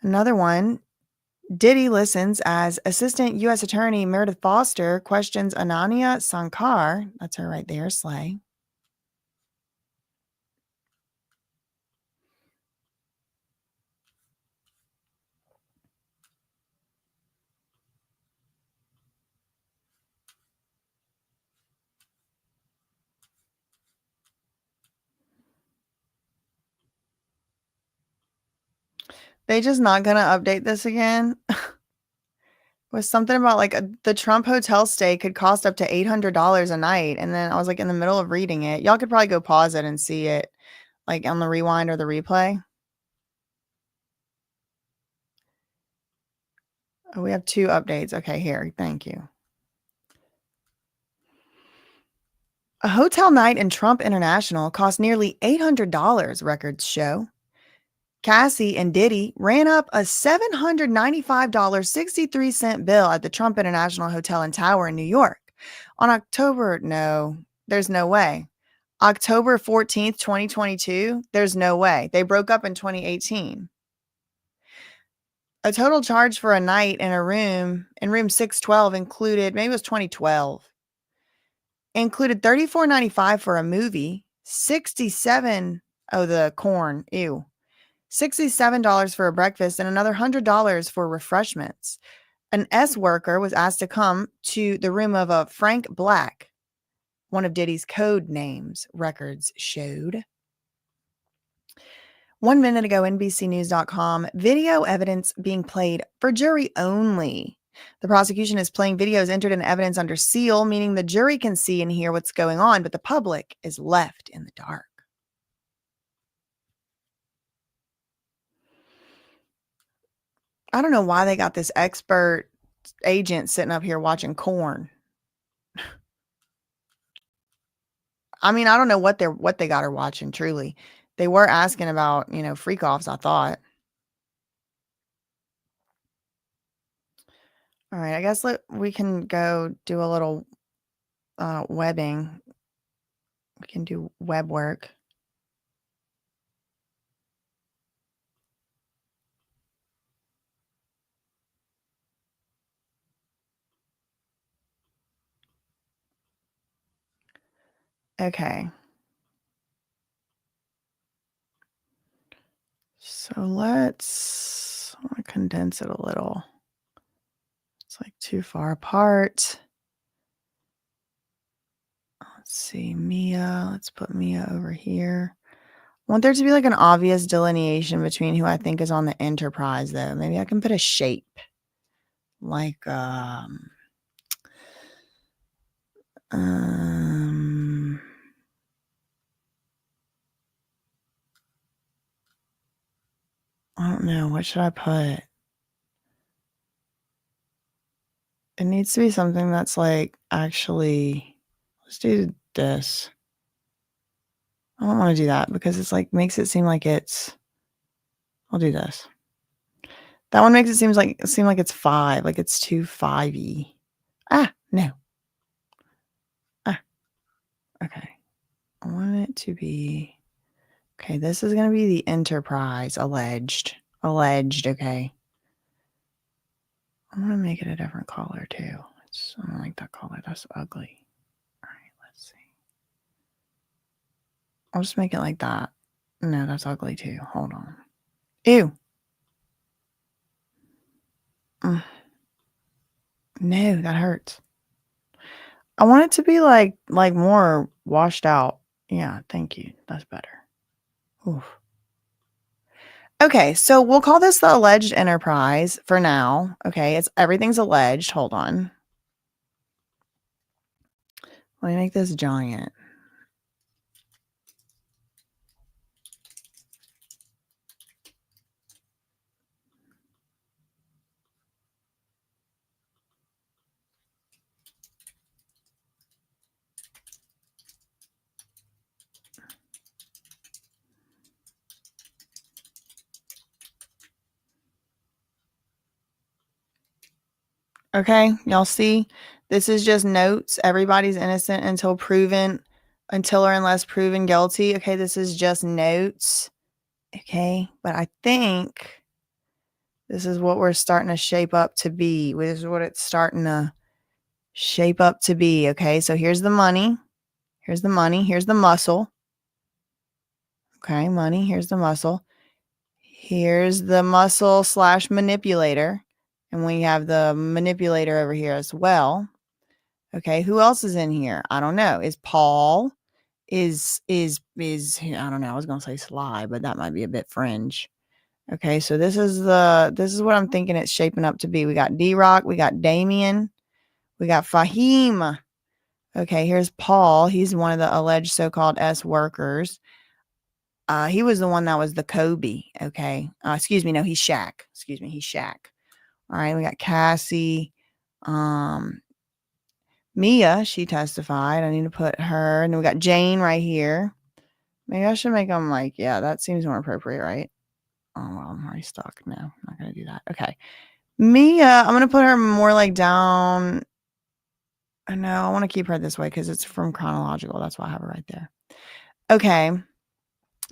Another one. Diddy listens as Assistant U.S. Attorney Meredith Foster questions Ananya Sankar. That's her right there, Slay. They just not gonna update this again. Was something about like the Trump hotel stay could cost up to $800 a night. And then I was like in the middle of reading it. Y'all could probably go pause it and see it like on the rewind or the replay. Oh, we have 2 updates. Okay, here. Thank you. A hotel night in Trump International cost nearly $800, records show. Cassie and Diddy ran up a $795.63 bill at the Trump International Hotel and Tower in New York on October 14th, 2022. There's no way. They broke up in 2018. A total charge for a night in room 612 included, maybe it was 2012, included $34.95 for a movie, $67 for a breakfast, and another $100 for refreshments. An S worker was asked to come to the room of a Frank Black, one of Diddy's code names, records showed. 1 minute ago, NBCnews.com, video evidence being played for jury only. The prosecution is playing videos entered in evidence under seal, meaning the jury can see and hear what's going on, but the public is left in the dark. I don't know why they got this expert agent sitting up here watching corn. I mean, I don't know what they got her watching, truly. They were asking about, freak offs, I thought. All right, I guess we can go do a little webbing. We can do web work. Okay. So let's I want to condense it a little. It's like too far apart. Let's see, Mia. Let's put Mia over here. I want there to be like an obvious delineation between who I think is on the Enterprise, though. Maybe I can put a shape. Like, I don't know. What should I put? It needs to be something that's like actually, let's do this. I don't want to do that because it's like makes it seem like I'll do this. That one makes it seem like it's 5, like it's too 5-y. No. Okay. I want it to be, okay, this is going to be the Enterprise, alleged, okay. I'm going to make it a different color too. I don't like that color. That's ugly. All right, let's see. I'll just make it like that. No, that's ugly too. Hold on. Ew. No, that hurts. I want it to be like more washed out. Yeah, thank you. That's better. Oof. Okay, so we'll call this the alleged Enterprise for now. Okay, everything's alleged. Hold on. Let me make this giant. Okay, y'all see? This is just notes. Everybody's innocent until or unless proven guilty. Okay, this is just notes. Okay, but I think this is what we're starting to shape up to be. This is what it's starting to shape up to be. Okay, so here's the money. Here's the money. Here's the muscle. Okay, money. Here's the muscle. Here's the muscle / manipulator. And we have the manipulator over here as well. Okay, who else is in here? I don't know. Is Paul? Is I don't know. I was gonna say Sly, but that might be a bit fringe. Okay, so this is what I'm thinking it's shaping up to be. We got D-Rock, we got Damien, we got Fahim. Okay, here's Paul. He's one of the alleged so-called S workers. He was the one that was the Kobe. Okay. Excuse me. No, he's Shaq. Excuse me. He's Shaq. All right. We got Cassie. Mia, she testified. I need to put her. And then we got Jane right here. Maybe I should make them like, yeah, that seems more appropriate, right? Oh, well, I'm already stuck. No, I'm not going to do that. Okay. Mia, I'm going to put her more like down. No, I want to keep her this way because it's from chronological. That's why I have her right there. Okay.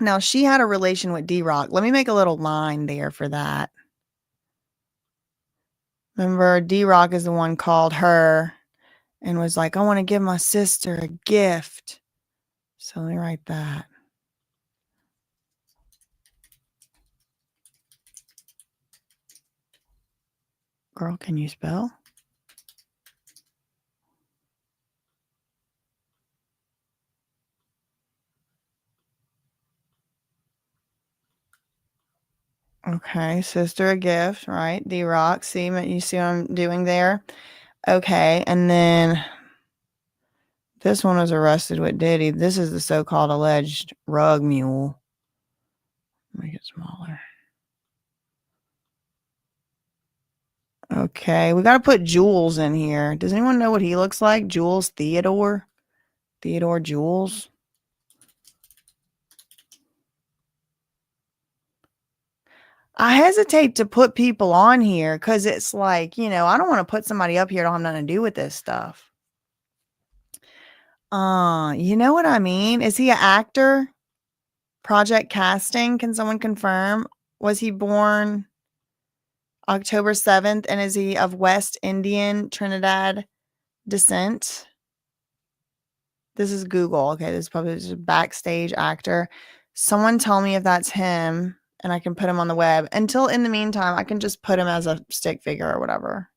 Now, she had a relation with D-Rock. Let me make a little line there for that. Remember, D-Rock is the one called her and was like, I want to give my sister a gift. So let me write that. Girl, can you spell? Okay, sister a gift, right? D-Rock. See, you see what I'm doing there? Okay, and then this one was arrested with Diddy. This is the so-called alleged rug mule. Make it smaller. Okay, we got to put Jules in here. Does anyone know what he looks like? Jules Theodore? Theodore Jules? I hesitate to put people on here because it's like, I don't want to put somebody up here that don't have nothing to do with this stuff. You know what I mean? Is he an actor? Project casting? Can someone confirm? Was he born October 7th? And is he of West Indian Trinidad descent? This is Google. Okay, this is probably just a backstage actor. Someone tell me if that's him and I can put him on the web. Until in the meantime, I can just put him as a stick figure or whatever.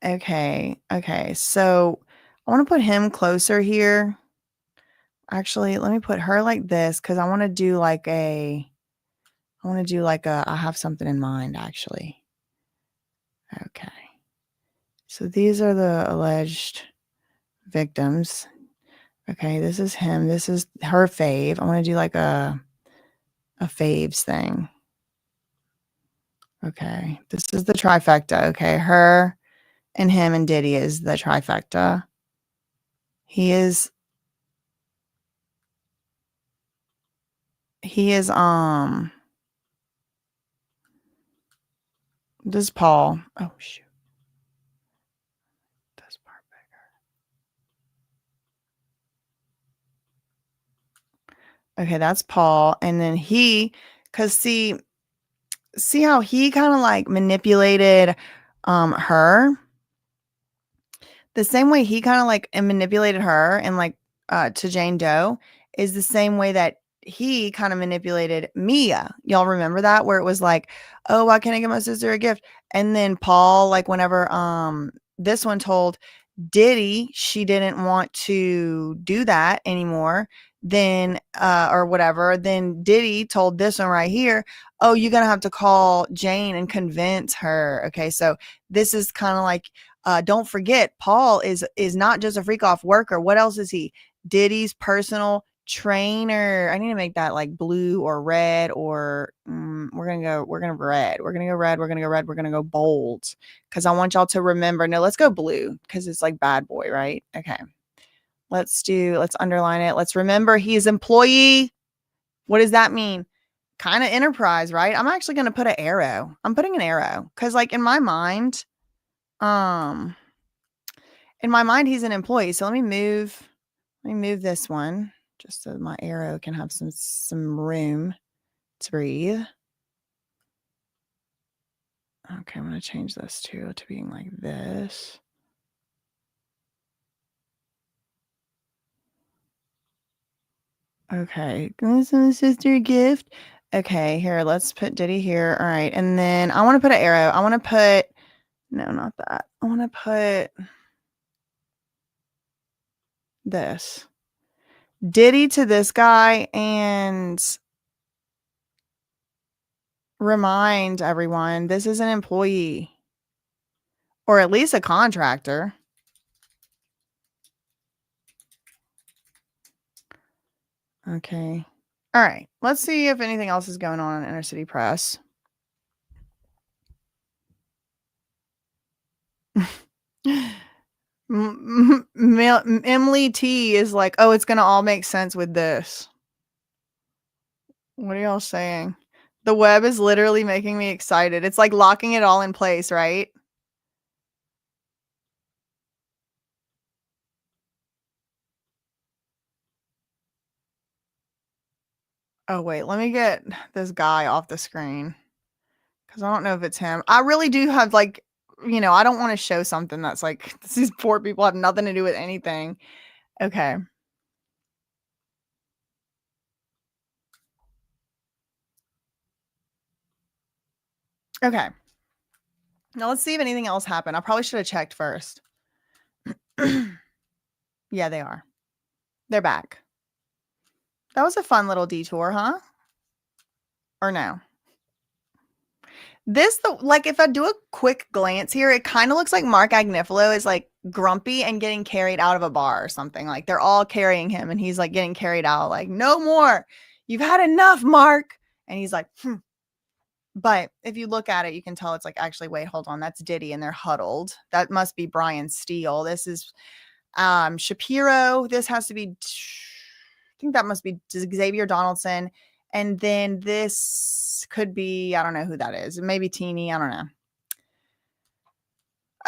Okay. So I want to put him closer here. Actually, let me put her like this because I want to do like I have something in mind actually. Okay. So these are the alleged victims. Okay, this is him. This is her fave. I want to do like a faves thing. Okay, this is the trifecta. Okay, her and him and Diddy is the trifecta. He is this is Paul. Oh shoot. This part bigger. Okay, that's Paul. And then because see how he kind of like manipulated her? The same way he kind of like manipulated her and like to Jane Doe is the same way that he kind of manipulated Mia. Y'all remember that where it was like, oh, why can't I get my sister a gift? And then Paul, like whenever this one told Diddy she didn't want to do that anymore, then or whatever, then Diddy told this one right here, oh, you're gonna have to call Jane and convince her. Okay, so this is kind of like don't forget, Paul is not just a freak off worker. What else is he? Diddy's personal trainer. I need to make that like blue or red or we're gonna go red. We're gonna go bold because I want y'all to remember. No, let's go blue because it's like bad boy, right? Okay. Let's underline it. Let's remember he's employee. What does that mean? Kind of enterprise, right? I'm actually gonna put an arrow. I'm putting an arrow because like in my mind, he's an employee. So let me move this one just so my arrow can have some room to breathe. Okay, I'm going to change this to being like this. Okay, this is sister gift. Okay, here, let's put Diddy here. All right, and then I want to put an arrow. I want to put, no, not that. I want to put this. Diddy to this guy and remind everyone this is an employee or at least a contractor. Okay. All right. Let's see if anything else is going on in Inner City Press. Emily T is like, oh, it's going to all make sense with this. What are y'all saying? The web is literally making me excited. It's like locking it all in place, right? Oh, wait. Let me get this guy off the screen because I don't know if it's him. I really do have like, I don't want to show something that's like, these poor people have nothing to do with anything. Okay. Okay. Now let's see if anything else happened. I probably should have checked first. Yeah, they are. They're back. That was a fun little detour, huh? Or no? Like if I do a quick glance here, it kind of looks like Mark Agnifilo is like grumpy and getting carried out of a bar or something. Like they're all carrying him and he's like getting carried out like, no more. You've had enough, Mark. And he's like, But if you look at it, you can tell it's like, actually, wait, hold on. That's Diddy and they're huddled. That must be Brian Steele. This is Shapiro, this has to be, I think that must be Xavier Donaldson. And then this could be, I don't know who that is. Maybe Teeny. I don't know.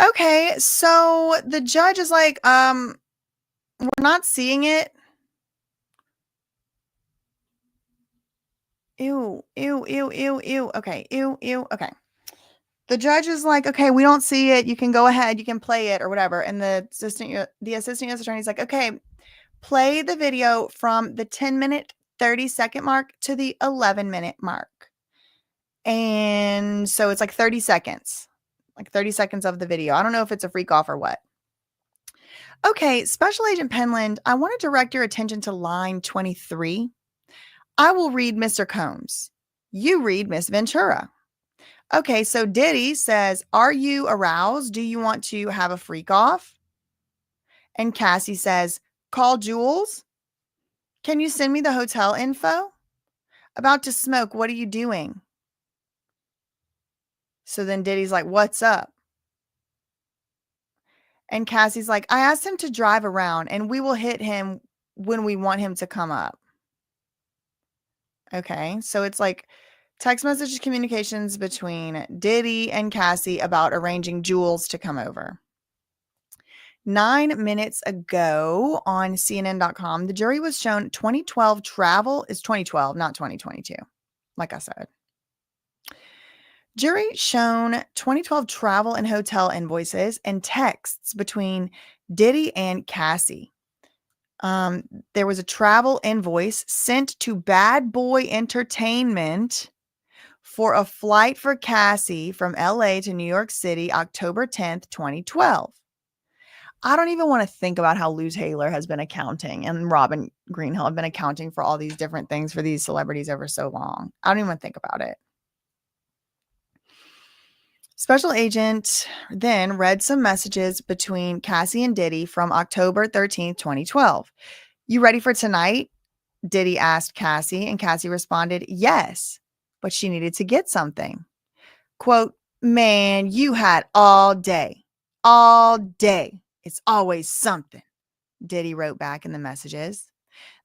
Okay, so the judge is like, we're not seeing it. Ew, ew, ew, ew, ew. Okay, ew, ew. Okay. The judge is like, okay, we don't see it. You can go ahead, you can play it or whatever. And the assistant U.S. attorney is like, okay, play the video from the 10-minute, 30-second mark to the 11-minute mark. And so it's like 30 seconds, like 30 seconds of the video. I don't know if it's a freak off or what. Okay, Special Agent Penland, I want to direct your attention to line 23. I will read Mr. Combs. You read Miss Ventura. Okay, so Diddy says, are you aroused? Do you want to have a freak off? And Cassie says, call Jules. Can you send me the hotel info? About to smoke. What are you doing? So then Diddy's like, what's up? And Cassie's like, I asked him to drive around and we will hit him when we want him to come up. Okay, so it's like text message communications between Diddy and Cassie about arranging Jules to come over. 9 minutes ago on CNN.com, the jury was shown 2012 travel is 2012, not 2022. Like I said. Jury shown 2012 travel and hotel invoices and texts between Diddy and Cassie. There was a travel invoice sent to Bad Boy Entertainment for a flight for Cassie from LA to New York City, October 10th, 2012. I don't even want to think about how Lou Taylor has been accounting and Robin Greenhill have been accounting for all these different things for these celebrities over so long. I don't even want to think about it. Special Agent then read some messages between Cassie and Diddy from October 13th, 2012. You ready for tonight? Diddy asked Cassie, and Cassie responded, yes, but she needed to get something. Quote, man, you had all day. All day. It's always something, Diddy wrote back in the messages.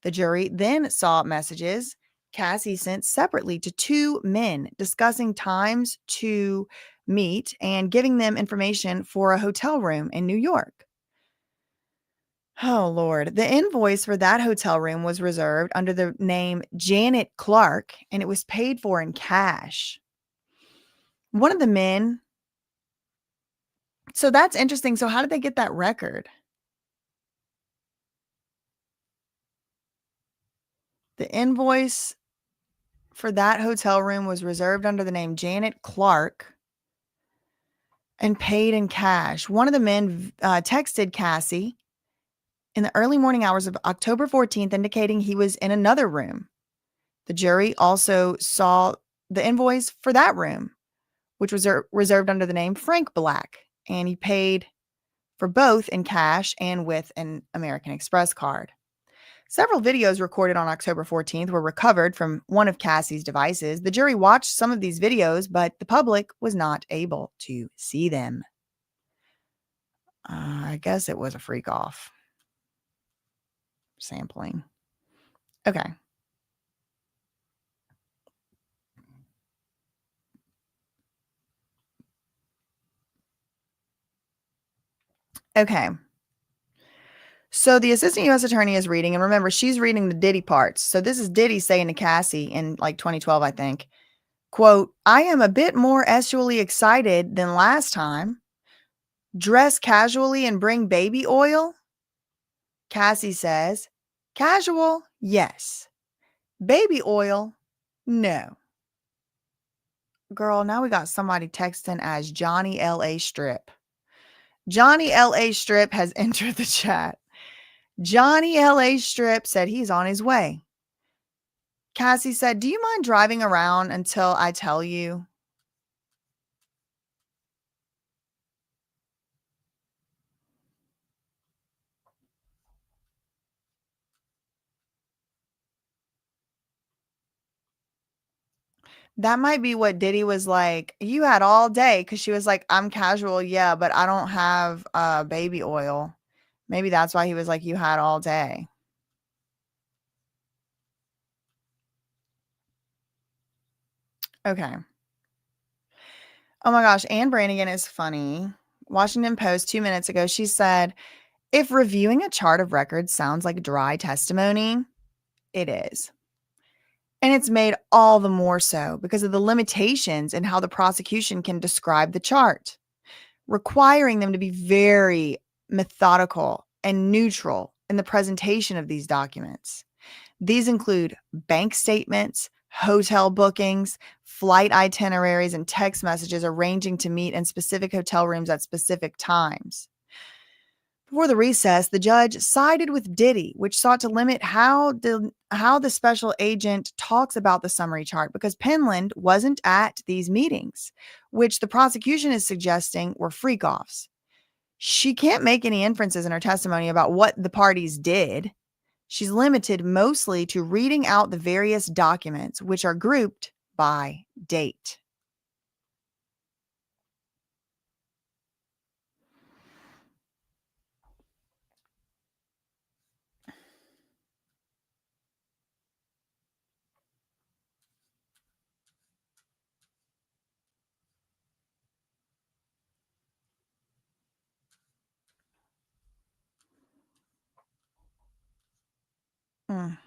The jury then saw messages Cassie sent separately to two men discussing times to meet and giving them information for a hotel room in New York. Oh, Lord. The invoice for that hotel room was reserved under the name Janet Clark, and it was paid for in cash. One of the men. So that's interesting. So how did they get that record? The invoice for that hotel room was reserved under the name Janet Clark and paid in cash. One of the men texted Cassie in the early morning hours of October 14th, indicating he was in another room. The jury also saw the invoice for that room, which was reserved under the name Frank Black, and he paid for both in cash and with an American Express card. Several videos recorded on October 14th were recovered from one of Cassie's devices. The jury watched some of these videos, but the public was not able to see them. I guess it was a freak off sampling. Okay. Okay. So the assistant U.S. attorney is reading, and remember, she's reading the Diddy parts. So this is Diddy saying to Cassie in like 2012, I think, quote, I am a bit more sexually excited than last time. Dress casually and bring baby oil? Cassie says, casual, yes. Baby oil, no. Girl, now we got somebody texting as Johnny L.A. Strip. Johnny L.A. Strip has entered the chat. Johnny L.A. Strip said he's on his way. Cassie said, do you mind driving around until I tell you? That might be what Diddy was like. You had all day because she was like, I'm casual, yeah, but I don't have baby oil. Maybe that's why he was like, you had all day. Okay. Oh my gosh, Anne Brannigan is funny. Washington Post 2 minutes ago, she said, if reviewing a chart of records sounds like dry testimony, it is. And it's made all the more so because of the limitations in how the prosecution can describe the chart, requiring them to be very methodical and neutral in the presentation of these documents. These include bank statements, hotel bookings, flight itineraries, and text messages arranging to meet in specific hotel rooms at specific times. Before the recess, the judge sided with Diddy, which sought to limit how the special agent talks about the summary chart because Penland wasn't at these meetings, which the prosecution is suggesting were freak-offs. She can't make any inferences in her testimony about what the parties did. She's limited mostly to reading out the various documents, which are grouped by date. Mm.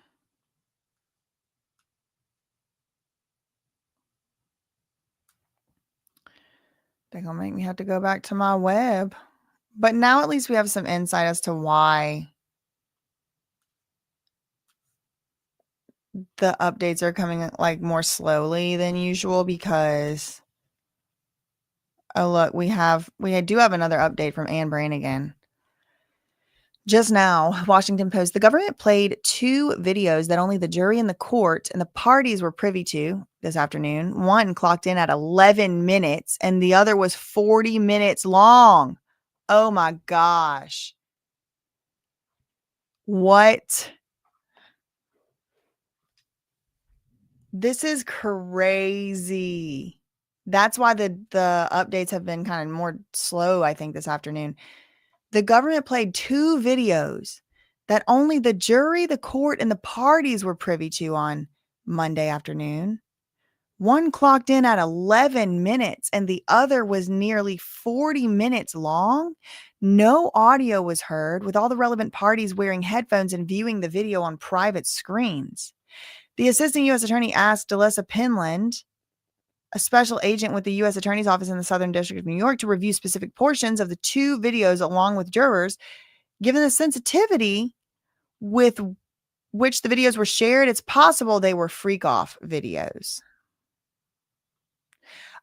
They're going to make me have to go back to my web. But now at least we have some insight as to why the updates are coming like more slowly than usual because oh look, we do have another update from Anne Brannigan. Just now, Washington Post, the government played 2 videos that only the jury and the court and the parties were privy to this afternoon. One clocked in at 11 minutes and the other was 40 minutes long. Oh my gosh. What? This is crazy. That's why the updates have been kind of more slow, I think, this afternoon. The government played 2 videos that only the jury, the court, and the parties were privy to on Monday afternoon. One clocked in at 11 minutes and the other was nearly 40 minutes long. No audio was heard, with all the relevant parties wearing headphones and viewing the video on private screens. The assistant U.S. attorney asked Delessa Penland, a special agent with the U.S. Attorney's Office in the Southern District of New York, to review specific portions of the 2 videos along with jurors. Given the sensitivity with which the videos were shared, it's possible they were freak-off videos.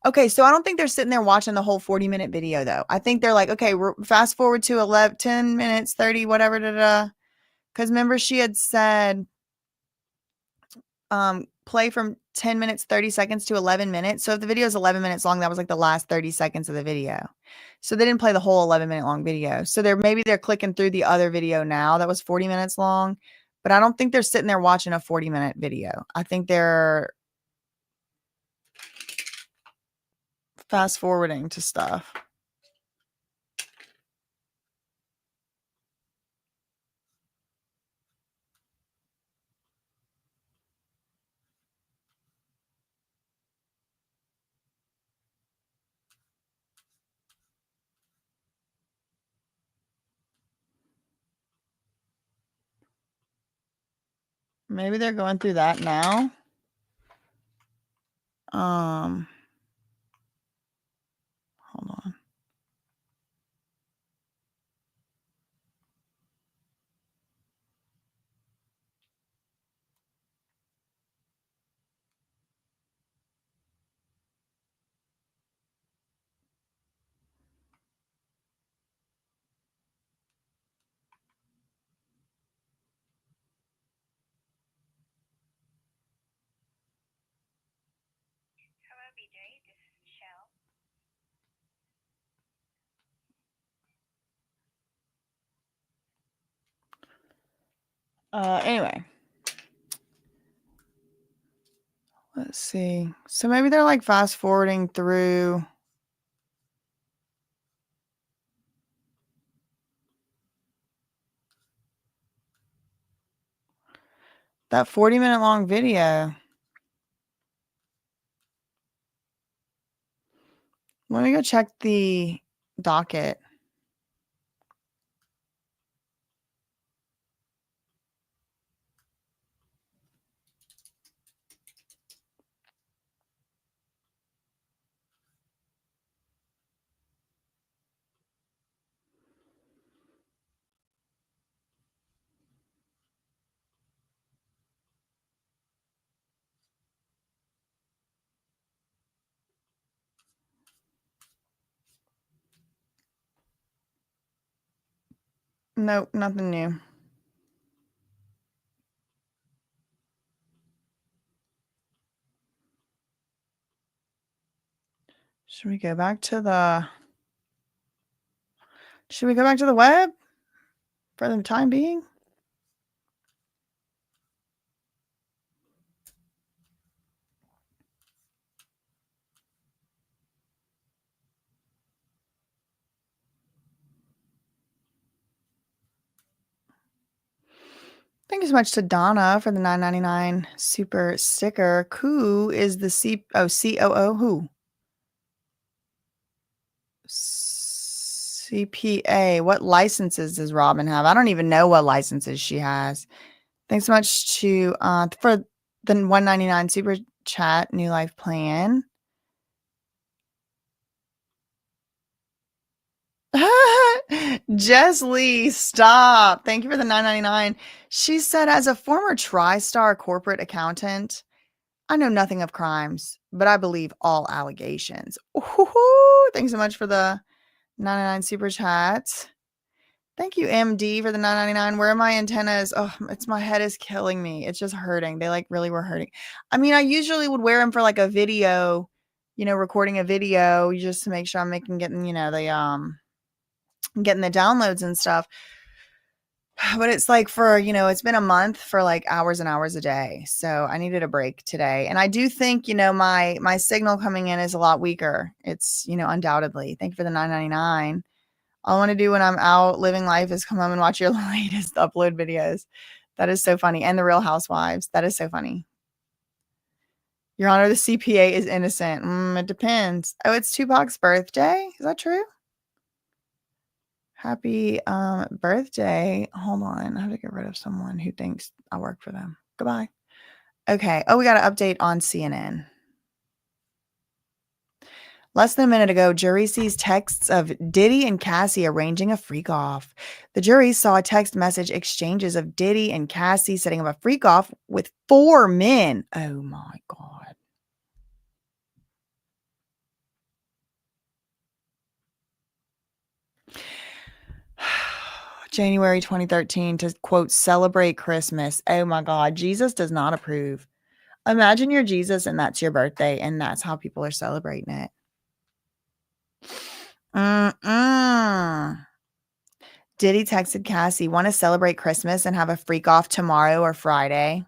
Okay, so I don't think they're sitting there watching the whole 40-minute video, though. I think they're like, okay, fast forward to 10 minutes, 30, whatever, because remember she had said play from 10 minutes, 30 seconds to 11 minutes. So if the video is 11 minutes long, that was like the last 30 seconds of the video. So they didn't play the whole 11-minute long video. So maybe they're clicking through the other video now that was 40 minutes long, but I don't think they're sitting there watching a 40-minute video. I think they're fast forwarding to stuff. Maybe they're going through that now. Hold on. Anyway. Let's see. So maybe they're like fast forwarding through. That 40-minute long video. Let me go check the docket. Nope, nothing new. Should we go back to the web for the time being? Thank you so much to Donna for the $9.99 super sticker. Who is the COO? Who? CPA. What licenses does Robin have? I don't even know what licenses she has. Thanks so much to for the $1.99 super chat, New Life Plan. Jess Lee, stop. Thank you for the $9.99. She said, as a former TriStar corporate accountant, I know nothing of crimes, but I believe all allegations. Ooh, thanks so much for the 99 super chat. Thank you, MD, for the $9.99. Where are my antennas? Oh, my head is killing me. It's just hurting. They like really were hurting. I mean, I usually would wear them for like a video, recording a video just to make sure I'm getting the downloads and stuff. But it's like for, it's been a month for like hours and hours a day. So I needed a break today. And I do think, my signal coming in is a lot weaker. It's, undoubtedly. Thank you for the $9.99. All I want to do when I'm out living life is come home and watch your latest upload videos. That is so funny. And the Real Housewives. That is so funny. Your Honor, the CPA is innocent. It depends. Oh, it's Tupac's birthday. Is that true? Happy birthday. Hold on. I have to get rid of someone who thinks I work for them. Goodbye. Okay. Oh, we got an update on CNN. Less than a minute ago, jury sees texts of Diddy and Cassie arranging a freak-off. The jury saw text message exchanges of Diddy and Cassie setting up a freak-off with 4 men. Oh, my God. January 2013 to, quote, celebrate Christmas. Oh, my God. Jesus does not approve. Imagine you're Jesus and that's your birthday, and that's how people are celebrating it. Diddy texted Cassie, want to celebrate Christmas and have a freak off tomorrow or Friday?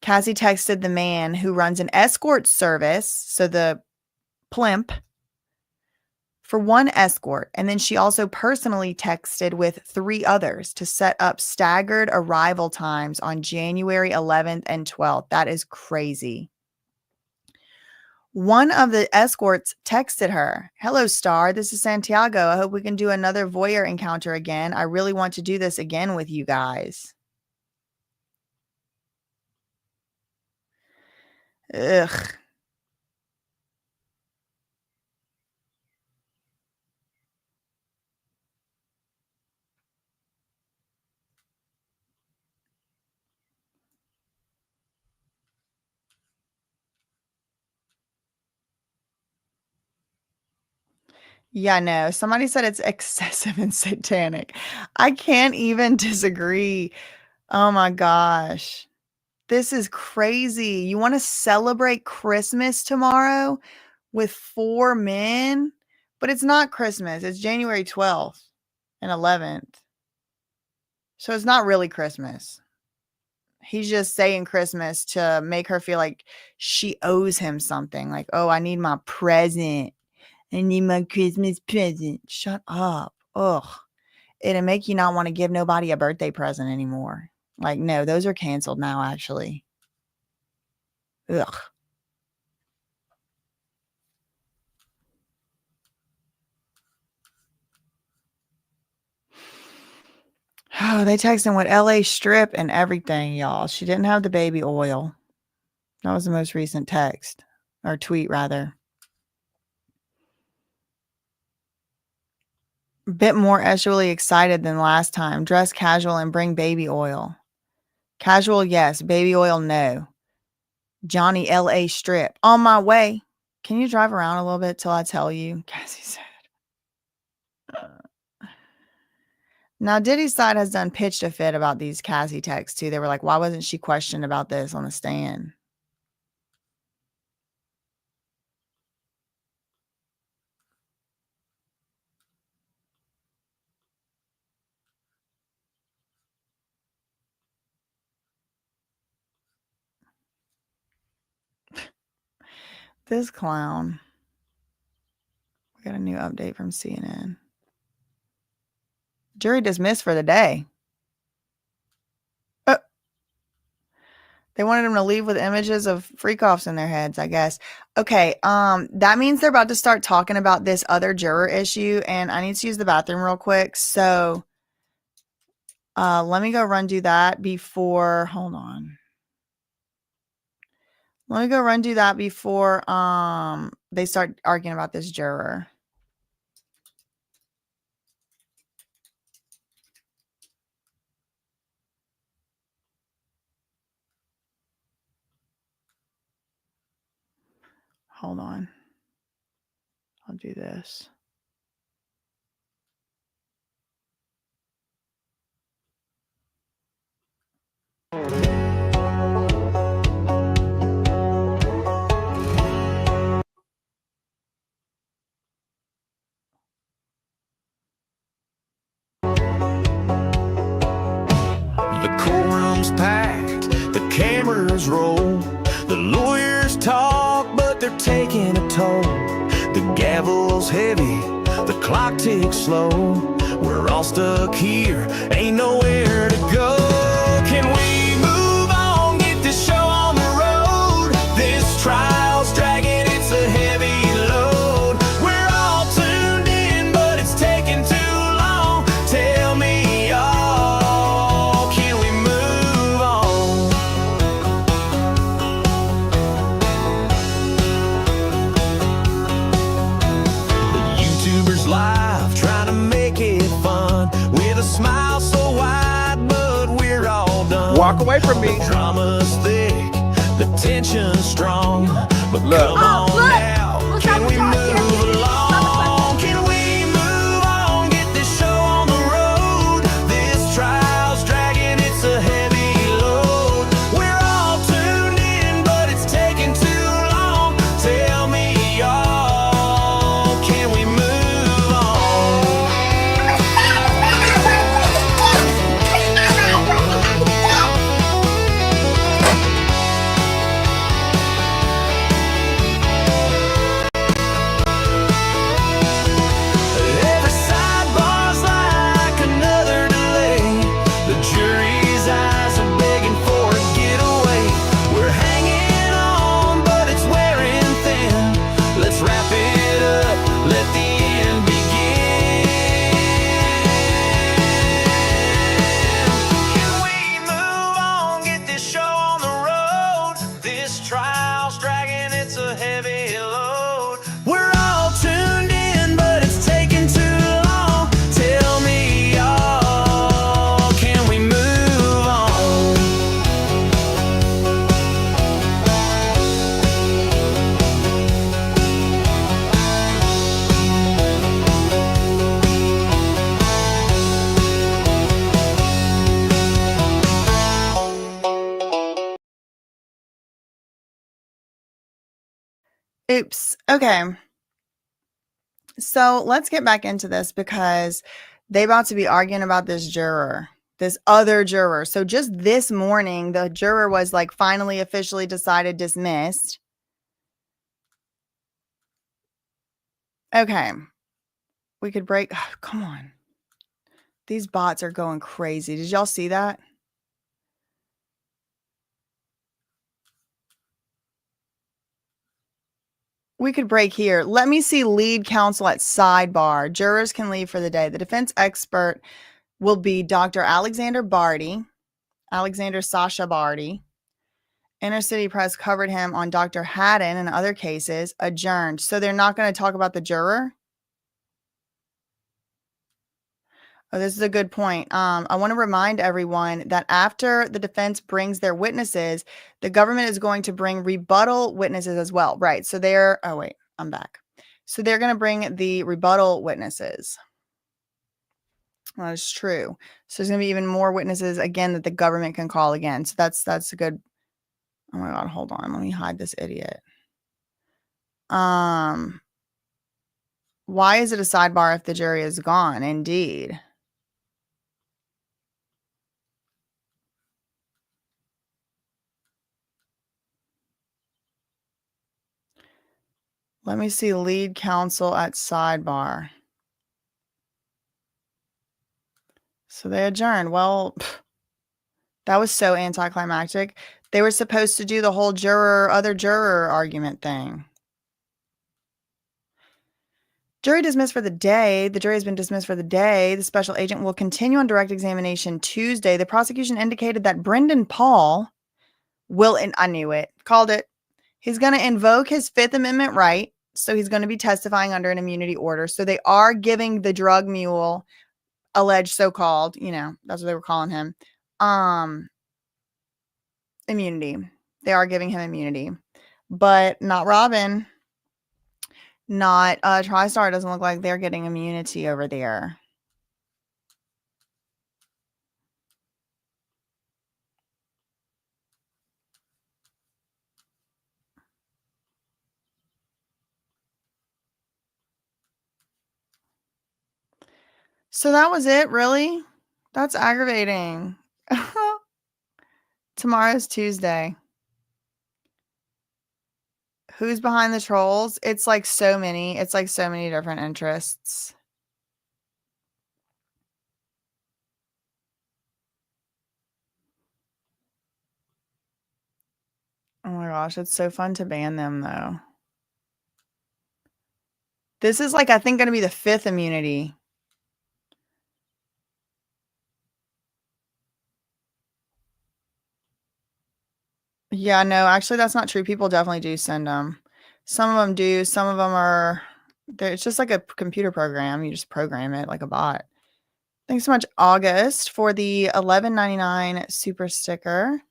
Cassie texted the man who runs an escort service, so the plimp, for one escort. And then she also personally texted with 3 others to set up staggered arrival times on January 11th and 12th. That is crazy. One of the escorts texted her, hello, Star. This is Santiago. I hope we can do another voyeur encounter again. I really want to do this again with you guys. Ugh. Yeah, no. Somebody said it's excessive and satanic. I can't even disagree. Oh my gosh. This is crazy. You want to celebrate Christmas tomorrow with 4 men? But it's not Christmas. It's January 12th and 11th. So it's not really Christmas. He's just saying Christmas to make her feel like she owes him something. Like, oh, I need my present. I need my Christmas present. Shut up. Ugh. it'll make you not want to give nobody a birthday present anymore. Like, no, those are canceled now, actually. Ugh. Oh, they texting with LA Strip and everything, y'all. She didn't have the baby oil. That was the most recent text or tweet, rather. Bit more actually excited than last time. Dress casual and bring baby oil. Casual, yes. Baby oil, no. Johnny LA Strip. On my way. Can you drive around a little bit till I tell you? Cassie said. Now, Diddy's side has done pitched a fit about these Cassie texts, too. They were like, why wasn't she questioned about this on the stand? This clown. We got a new update from CNN. Jury dismissed for the day. They wanted him to leave with images of freak-offs in their heads, I guess. Okay, that means they're about to start talking about this other juror issue, and I need to use the bathroom real quick. So let me go run do that before, hold on. Let me go run do that before they start arguing about this juror. Hold on. I'll do this. The courtroom's packed, the cameras roll, the lawyers talk, but they're taking a toll. The gavel's heavy, the clock ticks slow. We're all stuck here, ain't nowhere to go. Can we move on, get this show on the road? This trial's dragging, it's a heavy load. We're all tuned in, but it's taking too long. Tell me, y'all, can we move on? The YouTubers live, trying to make it fun, with a smile so wide, but we're all done. Walk away from me. The drama's thick, the tension's strong, but come on now, can we move along? Can we move on, get this show on the road? This trial's dragging, it's a heavy load. We're all tuned in, but it's taking too long. Tell me, y'all, can we move on? Every sidebar's like another delay. The jury's eyes are begging for a getaway. We're hanging on, but it's wearing thin. Let's wrap it up, let the end begin. Can we move on, get this show on the road? This trial's dragging, it's a heavy load. We're all tuned in, but it's taking too long. Tell me, y'all, can we move on? Oops. Okay. So let's get back into this because they about to be arguing about this juror, this other juror. So just this morning, the juror was like finally officially decided dismissed. Okay. We could break. Come on. These bots are going crazy. Did y'all see that? We could break here. Let me see lead counsel at sidebar. Jurors can leave for the day. The defense expert will be Dr. Alexander Sasha Barty. Inner City Press covered him on Dr. Haddon and other cases. Adjourned. So they're not going to talk about the juror? Oh, this is a good point. I want to remind everyone that after the defense brings their witnesses, the government is going to bring rebuttal witnesses as well. Right. So oh, wait, I'm back. So they're going to bring the rebuttal witnesses. That is true. So there's going to be even more witnesses again that the government can call again. So that's a good. Oh my God, hold on. Let me hide this idiot. Why is it a sidebar if the jury is gone? Indeed. Let me see lead counsel at sidebar. So they adjourned. Well, that was so anticlimactic. They were supposed to do the whole other juror argument thing. Jury dismissed for the day. The jury has been dismissed for the day. The special agent will continue on direct examination Tuesday. The prosecution indicated that Brendan Paul will, and I knew it, called it. He's going to invoke his Fifth Amendment right. So he's going to be testifying under an immunity order. So they are giving the drug mule, alleged so-called, that's what they were calling him, immunity. They are giving him immunity. But not Robin. Not TriStar. Doesn't look like they're getting immunity over there. So that was it, really? That's aggravating. Tomorrow's Tuesday. Who's behind the trolls? It's like so many. It's like so many different interests. Oh my gosh, it's so fun to ban them, though. This is like, I think, going to be the 5th immunity. Yeah, no, actually, that's not true. People definitely do send them. Some of them do. Some of them are, it's just like a computer program. You just program it like a bot. Thanks so much, August, for the $11.99 super sticker.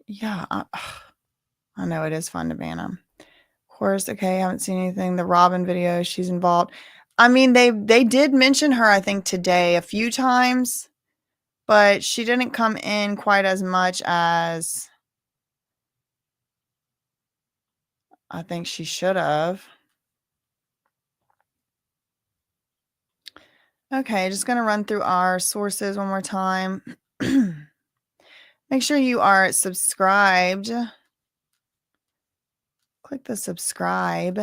Yeah, I know it is fun to ban them. Of course, okay, I haven't seen anything. The Robin video, she's involved. I mean, they did mention her, I think, today a few times, but she didn't come in quite as much as I think she should have. Okay, just going to run through our sources one more time. Make sure you are subscribed. Click the subscribe.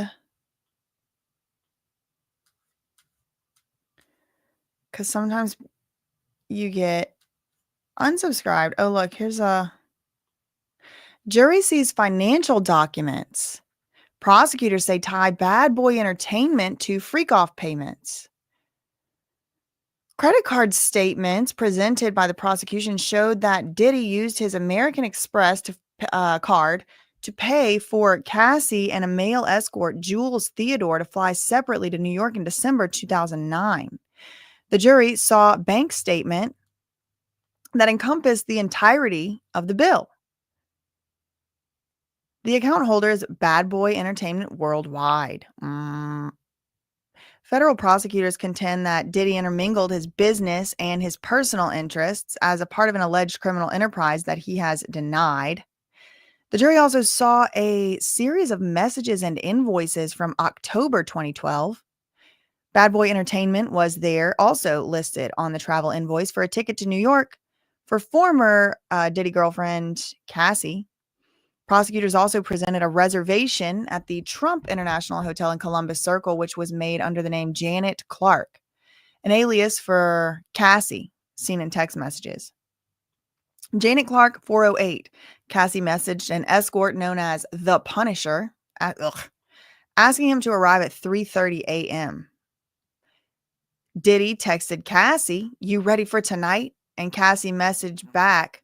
Because sometimes you get unsubscribed. Oh, look, here's a jury sees financial documents. Prosecutors say tie Bad Boy Entertainment to freak-off payments. Credit card statements presented by the prosecution showed that Diddy used his American Express card to pay for Cassie and a male escort, Jules Theodore, to fly separately to New York in December 2009. The jury saw a bank statement that encompassed the entirety of the bill. The account holder is Bad Boy Entertainment Worldwide. Federal prosecutors contend that Diddy intermingled his business and his personal interests as a part of an alleged criminal enterprise that he has denied. The jury also saw a series of messages and invoices from October 2012. Bad Boy Entertainment was there, also listed on the travel invoice for a ticket to New York for former Diddy girlfriend Cassie. Prosecutors also presented a reservation at the Trump International Hotel in Columbus Circle, which was made under the name Janet Clark. an alias for Cassie, seen in text messages. Janet Clark, 408. Cassie messaged an escort known as the Punisher, asking him to arrive at 3:30 a.m. Diddy texted Cassie, "You ready for tonight?" And Cassie messaged back,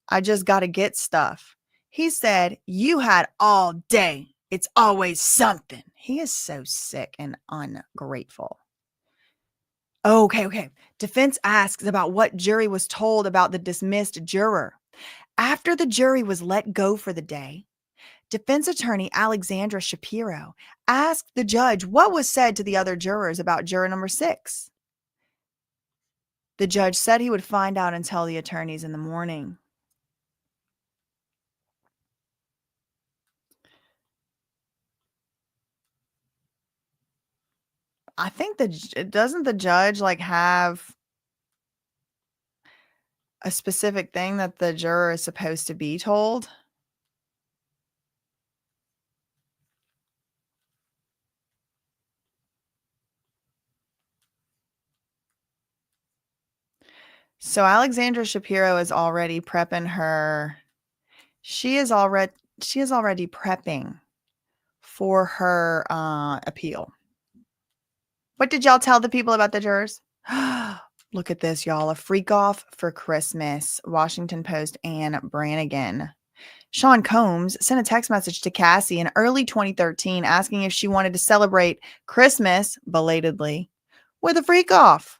"I just got to get stuff." He said, "You had all day. It's always something." He is so sick and ungrateful. Okay. Defense asks about what jury was told about the dismissed juror. After the jury was let go for the day, defense attorney Alexandra Shapiro asked the judge what was said to the other jurors about juror number 6. The judge said he would find out and tell the attorneys in the morning. I think doesn't the judge like have a specific thing that the juror is supposed to be told? So Alexandra Shapiro is already prepping her. She is already prepping for her appeal. What did y'all tell the people about the jurors? Look at this, y'all. A freak off for Christmas. Washington Post Ann Brannigan. Sean Combs sent a text message to Cassie in early 2013 asking if she wanted to celebrate Christmas belatedly with a freak off.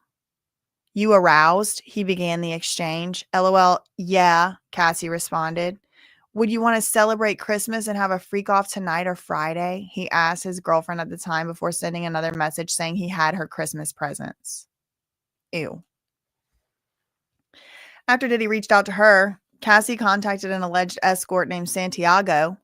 "You aroused?" he began the exchange. "LOL, yeah," Cassie responded. "Would you want to celebrate Christmas and have a freak off tonight or Friday?" he asked his girlfriend at the time before sending another message saying he had her Christmas presents. Ew. After Diddy reached out to her, Cassie contacted an alleged escort named Santiago,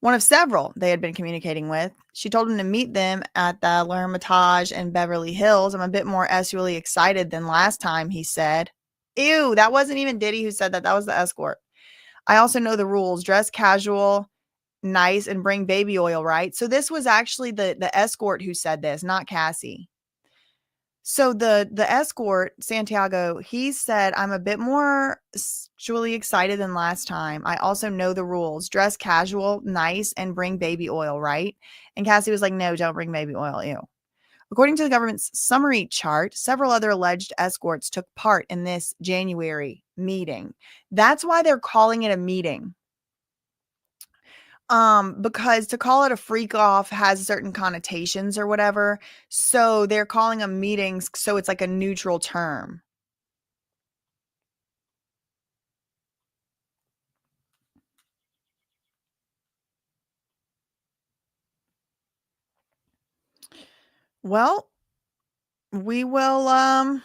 one of several they had been communicating with. She told him to meet them at the L'Hermitage in Beverly Hills. "I'm a bit more really excited than last time," he said. Ew, that wasn't even Diddy who said that. That was the escort. "I also know the rules. Dress casual, nice, and bring baby oil," right? So this was actually the escort who said this, not Cassie. So the escort, Santiago, he said, "I'm a bit more sexually excited than last time. I also know the rules. Dress casual, nice, and bring baby oil," right? And Cassie was like, "No, don't bring baby oil. Ew." According to the government's summary chart, several other alleged escorts took part in this January meeting. That's why they're calling it a meeting. Because to call it a freak off has certain connotations or whatever. So they're calling them meetings. So it's like a neutral term. Well, we will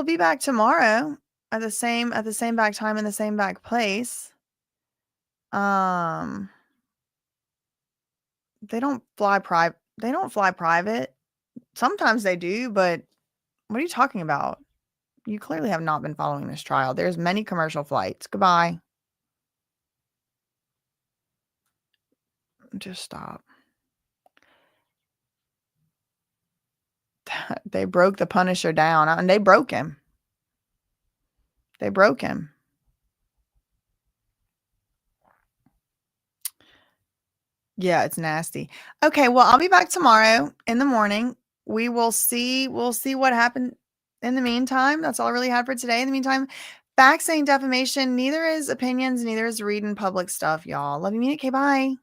be back tomorrow at the same back time in the same back place. They don't fly private. Sometimes they do, but what are you talking about? You clearly have not been following this trial. There's many commercial flights. Goodbye. Just stop. They broke the Punisher down, and they broke him. Yeah, it's nasty. Okay, well, I'll be back tomorrow in the morning. We'll see what happened in the meantime. That's all I really had for today. In the meantime, facts ain't defamation. Neither is opinions. Neither is reading public stuff, y'all. Love you, mean it. Okay, bye.